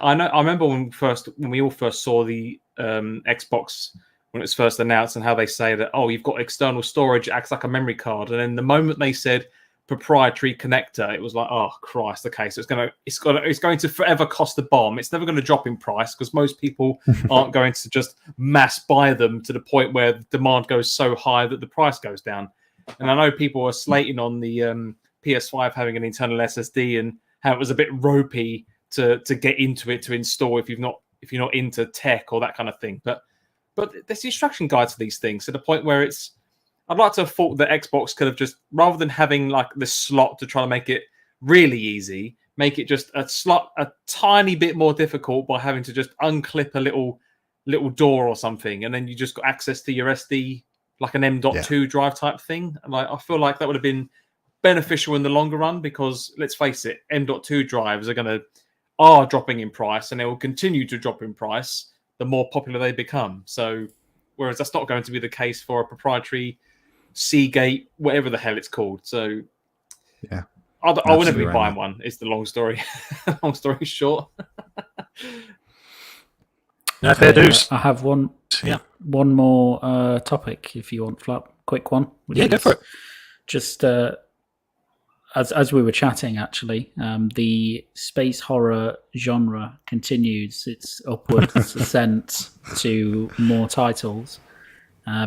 I remember when we all first saw the Xbox when it was first announced, and how they say that, oh, you've got external storage, it acts like a memory card, and then the moment they said proprietary connector, it was like, oh Christ, okay, so it's going to forever cost a bomb. It's never going to drop in price because most people aren't going to just mass buy them to the point where the demand goes so high that the price goes down. And I know people are slating on the PS5 having an internal SSD and how it was a bit ropey to get into it to install if you're not into tech or that kind of thing. But there's instruction guides for these things to the point where I'd like to have thought that Xbox could have just, rather than having like this slot to try to make it really easy, make it just a tiny bit more difficult by having to just unclip a little door or something, and then you just got access to your SD, like an M.2 drive type thing. And I feel like that would have been beneficial in the longer run because, let's face it, M.2 drives are dropping in price, and they will continue to drop in price the more popular they become. So, whereas that's not going to be the case for a proprietary Seagate, whatever the hell it's called. So, yeah, I would never be buying one. It's the long story. Long story short. No, fair dues. I have one more topic if you want, Flap. Quick one. Yeah, go for it. Just as we were chatting, actually, the space horror genre continues its upward ascent to more titles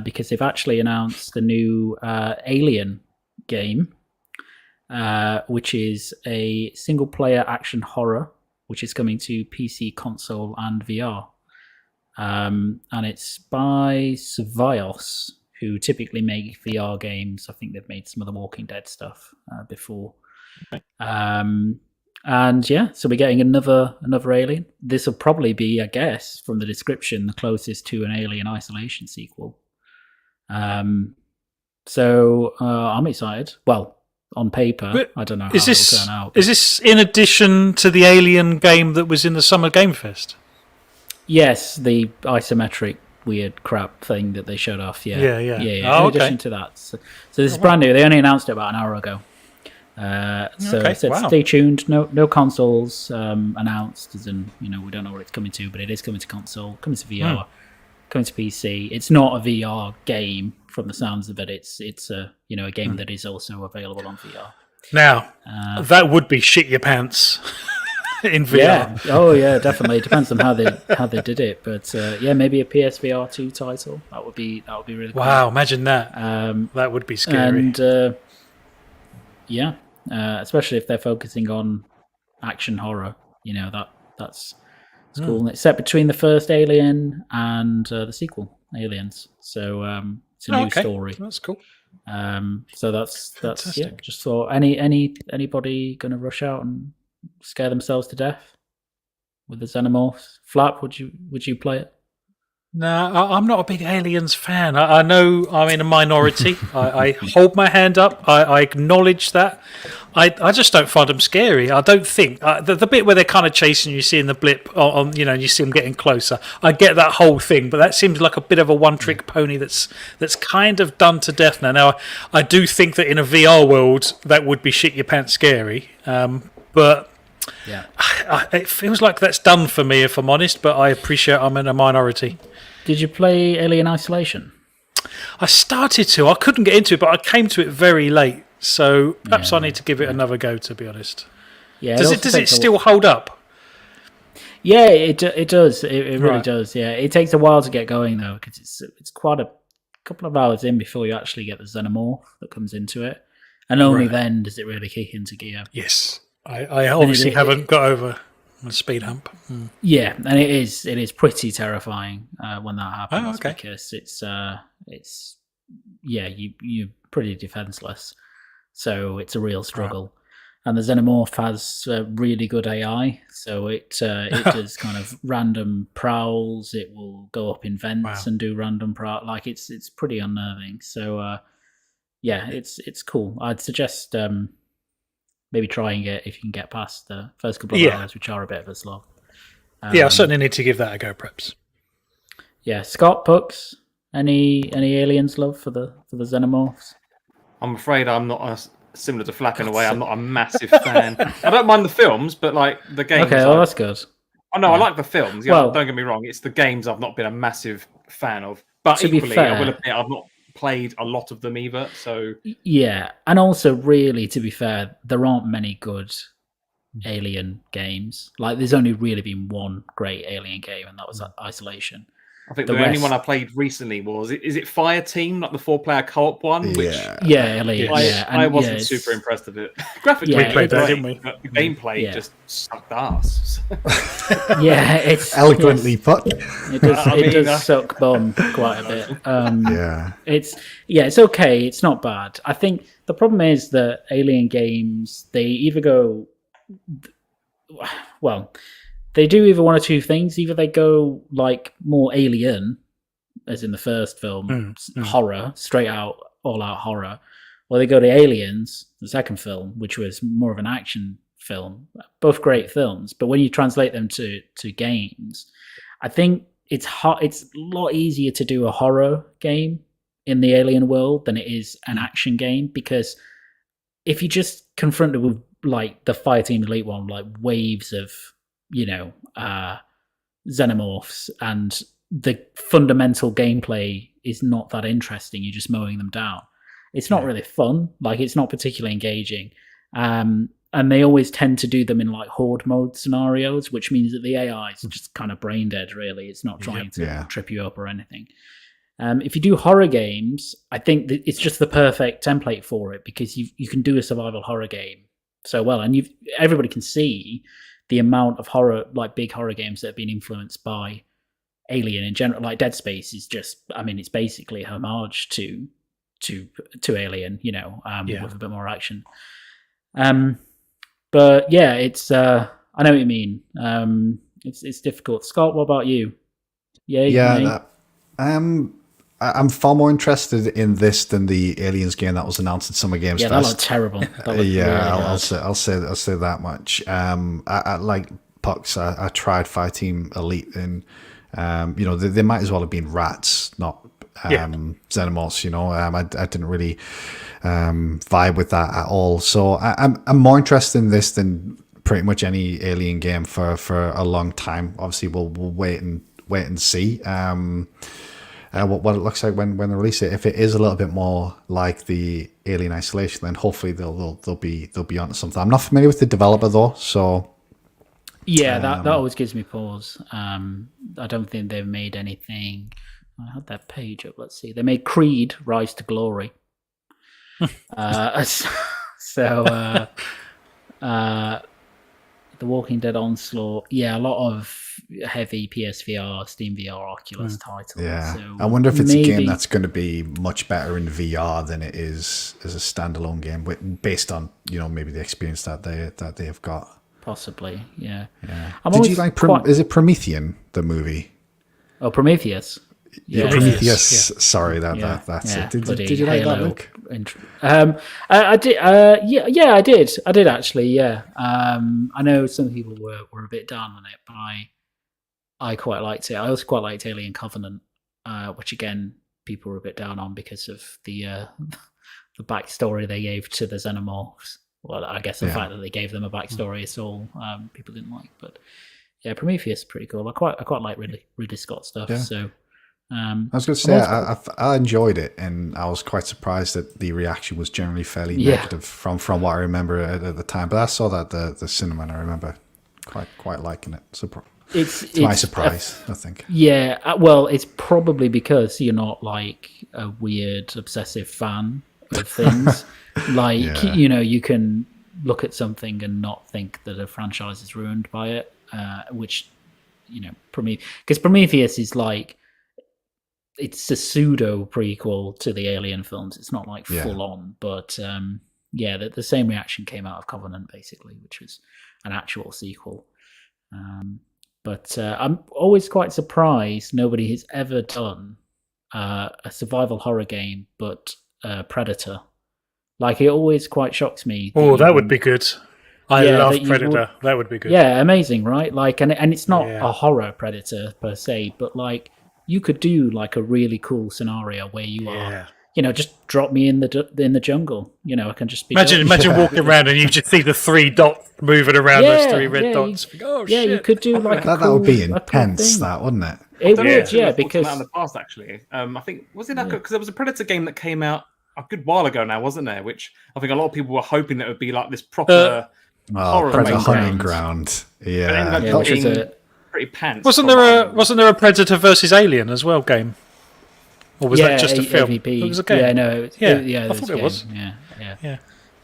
because they've actually announced the new Alien game, which is a single-player action horror, which is coming to PC, console, and VR. And it's by Survios, who typically make VR games. I think they've made some of the Walking Dead stuff before. Okay. And yeah, so we're getting another Alien. This will probably be, I guess, from the description, the closest to an Alien Isolation sequel. So I'm excited. Well, on paper, but I don't know how it'll turn out. Is this in addition to the Alien game that was in the Summer Game Fest? Yes, the isometric weird crap thing that they showed off. Yeah. Oh, in addition to that, so this is brand new. They only announced it about an hour ago. Stay tuned. No consoles announced, as in we don't know what it's coming to, but it is coming to console, coming to VR. coming to PC. It's not a VR game from the sounds of it. It's a a game that is also available on VR. Now, that would be shit your pants in VR. Yeah. Oh yeah, definitely. It depends on how they did it, but maybe a PSVR 2 title. That would be really cool. Wow, imagine that. That would be scary. And especially if they're focusing on action horror. That's cool. And it's set between the first Alien and the sequel, Aliens. So it's a new story. That's cool. So that's Fantastic. Just thought anybody going to rush out and scare themselves to death with the Xenomorphs? Flap, would you play it? No, I'm not a big Aliens fan. I know I'm in a minority. I hold my hand up. I acknowledge that. I just don't find them scary. I don't think the bit where they're kind of chasing you, seeing the blip on and you see them getting closer. I get that whole thing, but that seems like a bit of a one-trick pony that's kind of done to death now. Now, I do think that in a VR world that would be shit your pants scary, but. Yeah, it feels like that's done for me, if I'm honest, but I appreciate I'm in a minority. Did you play Alien Isolation? I started to. I couldn't get into it, but I came to it very late. So perhaps I need to give it another go, to be honest. Yeah. Does it still hold up? Yeah, it does. It really Right. does. Yeah, it takes a while to get going though, because it's quite a couple of hours in before you actually get the Xenomorph that comes into it, and only then does it really kick into gear. Yes. I obviously haven't got over the speed hump. Yeah, and it is pretty terrifying when that happens. okay. Because you're pretty defenseless, so it's a real struggle. And the Xenomorph has really good AI, so it does kind of random prowls. It will go up in vents and do random prowl. Like it's pretty unnerving. So it's cool. I'd suggest maybe trying it if you can get past the first couple of hours, which are a bit of a slog. I certainly need to give that a go, perhaps. Yeah, Scott, Pucks, any aliens love for the Xenomorphs? I'm afraid I'm not similar to Flap in a way. I'm not a massive fan. I don't mind the films, but like the games. Okay, well that's good. Oh no, I like the films. Yeah, Well- don't get me wrong. It's the games I've not been a massive fan of. But To be equally, fair- I will admit I've not played a lot of them either. So Yeah, and also, really, to be fair, there aren't many good Alien games. Like, there's only really been one great Alien game, and that was Isolation. I think The the only rest- one I played recently is it Fire Team, like the 4-player co-op one? Which Yeah, Alien. I wasn't it's- super impressed with it. Graphically, Yeah, we played that, great, didn't we? but the gameplay Yeah. just sucked ass. Yeah, it's Eloquently put. It does. I It mean, does suck bum quite a bit. Yeah. It's okay. It's not bad. I think the problem is that Alien games, they either go, well, they do either one or two things. Either they go like more Alien, as in the first film, horror, straight out, all out horror, or they go to Aliens, the second film, which was more of an action film. Both great films, but when you translate them to games, I think it's a lot easier to do a horror game in the Alien world than it is an action game, because if you just confronted with like the Fireteam Elite one, like waves of xenomorphs, and the fundamental gameplay is not that interesting, you're just mowing them down. It's not really fun. Like, it's not particularly engaging. And they always tend to do them in like horde mode scenarios, which means that the AI is just kind of brain dead, really. It's not trying to trip you up or anything. If you do horror games, I think that it's just the perfect template for it, because you can do a survival horror game so well, and everybody can see the amount of horror, like big horror games that have been influenced by Alien in general. Like Dead Space is just, I mean, it's basically a homage to Alien, with a bit more action. But yeah, it's I know what you mean. It's difficult. Scott, what about you? I'm far more interested in this than the Aliens game that was announced at Summer Games Yeah, Fest. that looked terrible. That looked really I'll bad. say that much. I like Pucks. I tried Fireteam Elite, and they might as well have been rats, not xenomorphs. I didn't really vibe with that at all. So I'm more interested in this than pretty much any Alien game for a long time. Obviously, we'll wait and wait and see what it looks like when they release it. If it is a little bit more like the Alien Isolation, then hopefully they'll be onto something. I'm not familiar with the developer though, so yeah, that always gives me pause. I don't think they've made anything. I had that page up. Let's see. They made Creed: Rise to Glory. The Walking Dead Onslaught. Yeah, a lot of heavy PSVR, Steam VR, Oculus titles. yeah. So I wonder if it's maybe, a game that's going to be much better in VR than it is as a standalone game, based on maybe the experience that they have got. possibly. Yeah. Yeah. I'm Did you always like? quite- Is it Promethean, the movie? Oh, Prometheus. Yeah, Prometheus. Yeah. Sorry, that's it. Did you like that, Luke? I did. Yeah, I did. I did actually. Yeah. I know some people were a bit down on it, but I quite liked it. I also quite liked Alien Covenant, which again people were a bit down on because of the backstory they gave to the Xenomorphs. Well, I guess the fact that they gave them a backstory is all people didn't like. But yeah, Prometheus is pretty cool. I quite like Ridley Scott stuff. Yeah. So. I was going to say I enjoyed it, and I was quite surprised that the reaction was generally fairly negative from what I remember at the time. But I saw that the cinema, and I remember quite liking it. So it's my surprise, I think. Yeah, well, it's probably because you're not like a weird obsessive fan of things. Like you can look at something and not think that a franchise is ruined by it, which because Prometheus is like. It's a pseudo prequel to the Alien films. It's not like full on, but the same reaction came out of Covenant basically, which was an actual sequel. But I'm always quite surprised nobody has ever done a survival horror game, but Predator. Like it always quite shocks me. That would be good. I love Predator. That would be good. Yeah, amazing, right? Like, and it's not a horror Predator per se, but like. You could do like a really cool scenario where you are, just drop me in the jungle. I can just be imagine walking around and you just see the 3 dots moving around those 3 red dots. Shit. You could do like that would be intense, that wouldn't it? It would, because in the past actually, I think was it because there was a Predator game that came out a good while ago now, wasn't there? Which I think a lot of people were hoping that it would be like this proper horror Predator hunting ground. Yeah, which is a. Pretty pants. Wasn't there a Predator versus Alien as well game? Or was that just a film? AVP. It was a game. Yeah, no. I thought it was.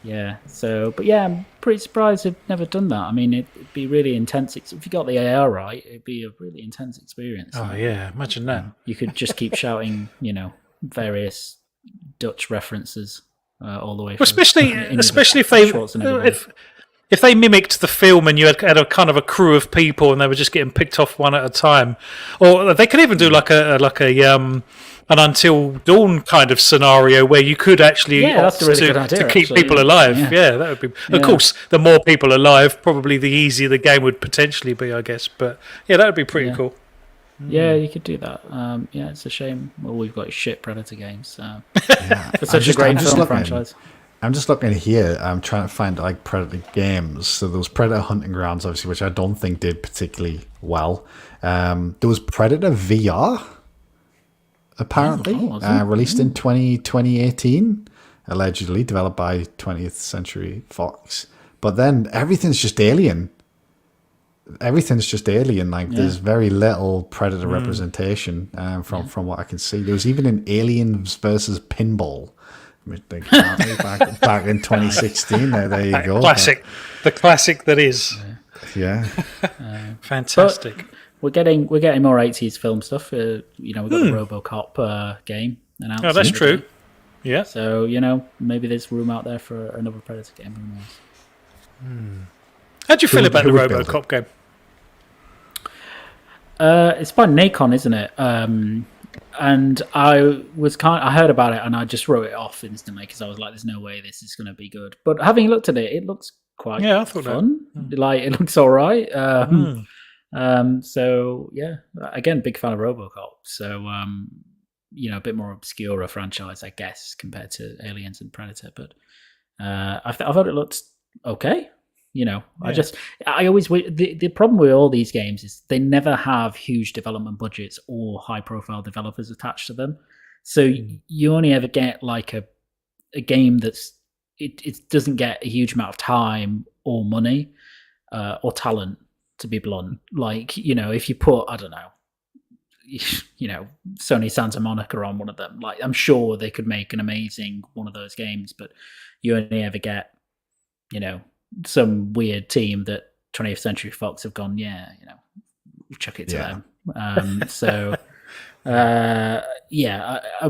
Yeah. So, but yeah, I'm pretty surprised they've never done that. I mean, it'd be really intense. If you got the AR right, it'd be a really intense experience. Oh yeah, imagine that. You could just keep shouting, various Dutch references all the way. Especially if they mimicked the film and you had a kind of a crew of people and they were just getting picked off one at a time, or they could even do like an Until Dawn kind of scenario where you could actually opt to keep people alive. Yeah, that would be. Of course, the more people alive, probably the easier the game would potentially be, I guess. But yeah, that would be pretty cool. Yeah, you could do that. It's a shame. Well, we've got shit Predator games for such a great film franchise. I'm just looking here. I'm trying to find like Predator games. So there was Predator Hunting Grounds, obviously, which I don't think did particularly well. There was Predator VR, apparently, released in 2018, allegedly developed by 20th Century Fox. But then everything's just Alien. Like there's very little Predator representation from what I can see. There was even an Aliens versus Pinball. Back in 2016. There you go. The classic that is. Yeah. Fantastic. But we're getting more 80s film stuff. We've got the RoboCop game announced. Oh, that's true. Yeah. So maybe there's room out there for another Predator game. Who knows? How do you feel about the RoboCop game? It's by Nacon, isn't it? And I heard about it and I just wrote it off instantly because I was like, "There's no way this is going to be good." But having looked at it, it looks quite fun. Like it looks all right. So yeah, again, big fan of RoboCop. So a bit more obscure a franchise, I guess, compared to Aliens and Predator. But I thought it looked okay. I always the problem with all these games is they never have huge development budgets or high profile developers attached to them. So you only ever get like a game that's it doesn't get a huge amount of time or money or talent, to be blunt. Like, if you put, I don't know, Sony Santa Monica on one of them, like, I'm sure they could make an amazing one of those games, but you only ever get, some weird team that 20th Century Fox have gone, chuck it to them.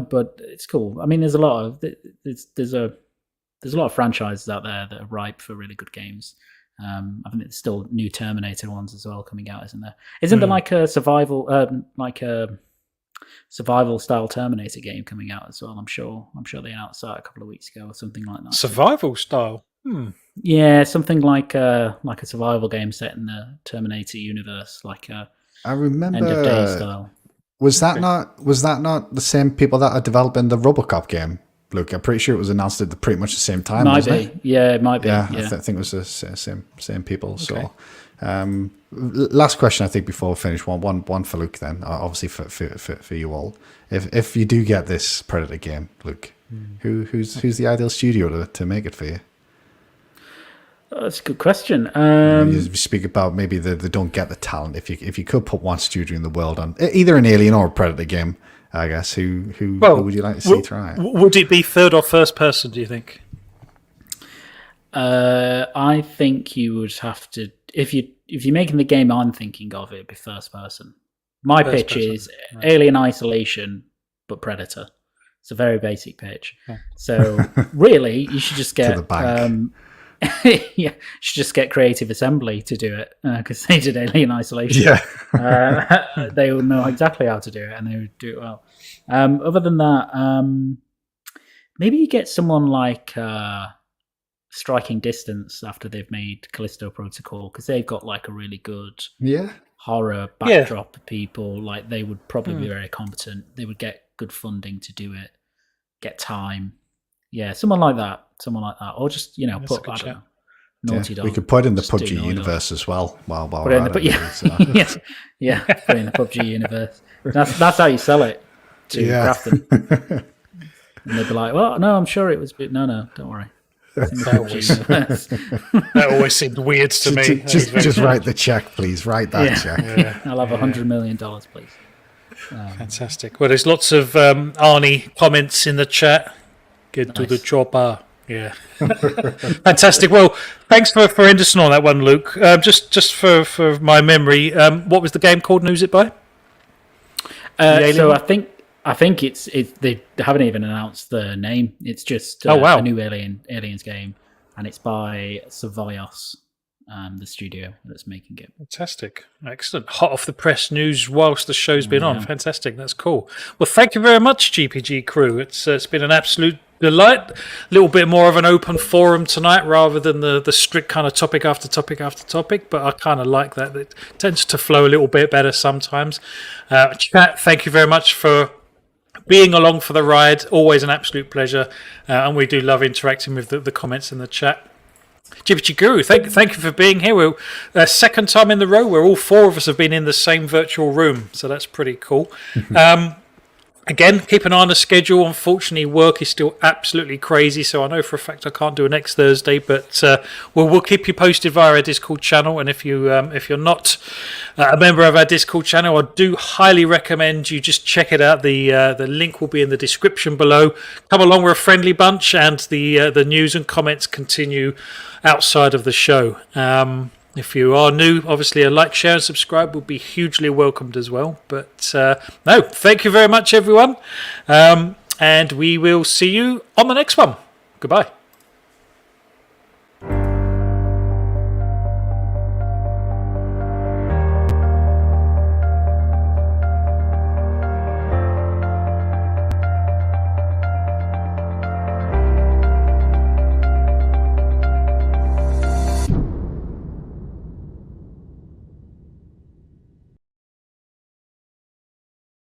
But it's cool. I mean, there's a lot of there's a lot of franchises out there that are ripe for really good games. I think there's still new Terminator ones as well coming out, isn't there? Isn't there like a survival style Terminator game coming out as well? I'm sure they announced that a couple of weeks ago or something like that. Survival style. Yeah, something like a survival game set in the Terminator universe, like a I remember End of Day style. Was that not the same people that are developing the RoboCop game, Luke? I'm pretty sure it was announced at pretty much the same time. Might be. Yeah, it might be. Yeah, I think it was the same people. Okay. So, last question, I think, before we finish. One for Luke, then. Obviously for you all. If you do get this Predator game, Luke, who's the ideal studio to make it for you? That's a good question. You speak about maybe they don't get the talent. If you could put one studio in the world on either an Alien or a Predator game, I guess who would you like to see try it? Would it be third or first person, do you think? I think you would have to, if you're making the game I'm thinking of, it'd be first person. My pitch is Alien Isolation, but Predator. It's a very basic pitch. Yeah. So really, you should just get you should just get Creative Assembly to do it, because they did Alien Isolation. Yeah. They will know exactly how to do it, and they would do it well. Other than that, maybe you get someone like Striking Distance after they've made Callisto Protocol, because they've got like a really good horror backdrop of people. Like, they would probably be very competent. They would get good funding to do it, get time. Yeah, someone like that, or just put I don't know, Naughty Dog. We could put in the PUBG universe as well. While put in the put in the PUBG universe. That's how you sell it to Grafton. And they'd be like, "Well, no, I'm sure it was." No, don't worry. That always seemed weird to me. Just write the check, please. Write that check. Yeah. I'll have $100 million, please. Fantastic. Well, there's lots of Arnie comments in the chat. Get to the chopper. Yeah. Fantastic. Well, thanks for Henderson on that one, Luke. Just for my memory, what was the game called and who's it by? So I think it's they haven't even announced the name. It's just a new Aliens game, and it's by Survios, the studio that's making it. Fantastic. Excellent. Hot off the press news whilst the show's been on. Fantastic. That's cool. Well, thank you very much, GPG Crew. It's been an absolute delight. A little bit more of an open forum tonight rather than the strict kind of topic after topic after topic, but I kind of like that. It tends to flow a little bit better sometimes. Chat, thank you very much for being along for the ride. Always an absolute pleasure, and we do love interacting with the comments in the chat. GPG Guru, thank you for being here. We're second time in the row where all four of us have been in the same virtual room, so that's pretty cool. Again, keep an eye on the schedule. Unfortunately, work is still absolutely crazy, so I know for a fact I can't do it next Thursday, but we'll keep you posted via our Discord channel. And if you're not a member of our Discord channel, I do highly recommend you just check it out. The link will be in the description below. Come along, we're a friendly bunch, and the news and comments continue outside of the show. If you are new, obviously a like, share and subscribe would be hugely welcomed as well. But no, thank you very much, everyone. And we will see you on the next one. Goodbye.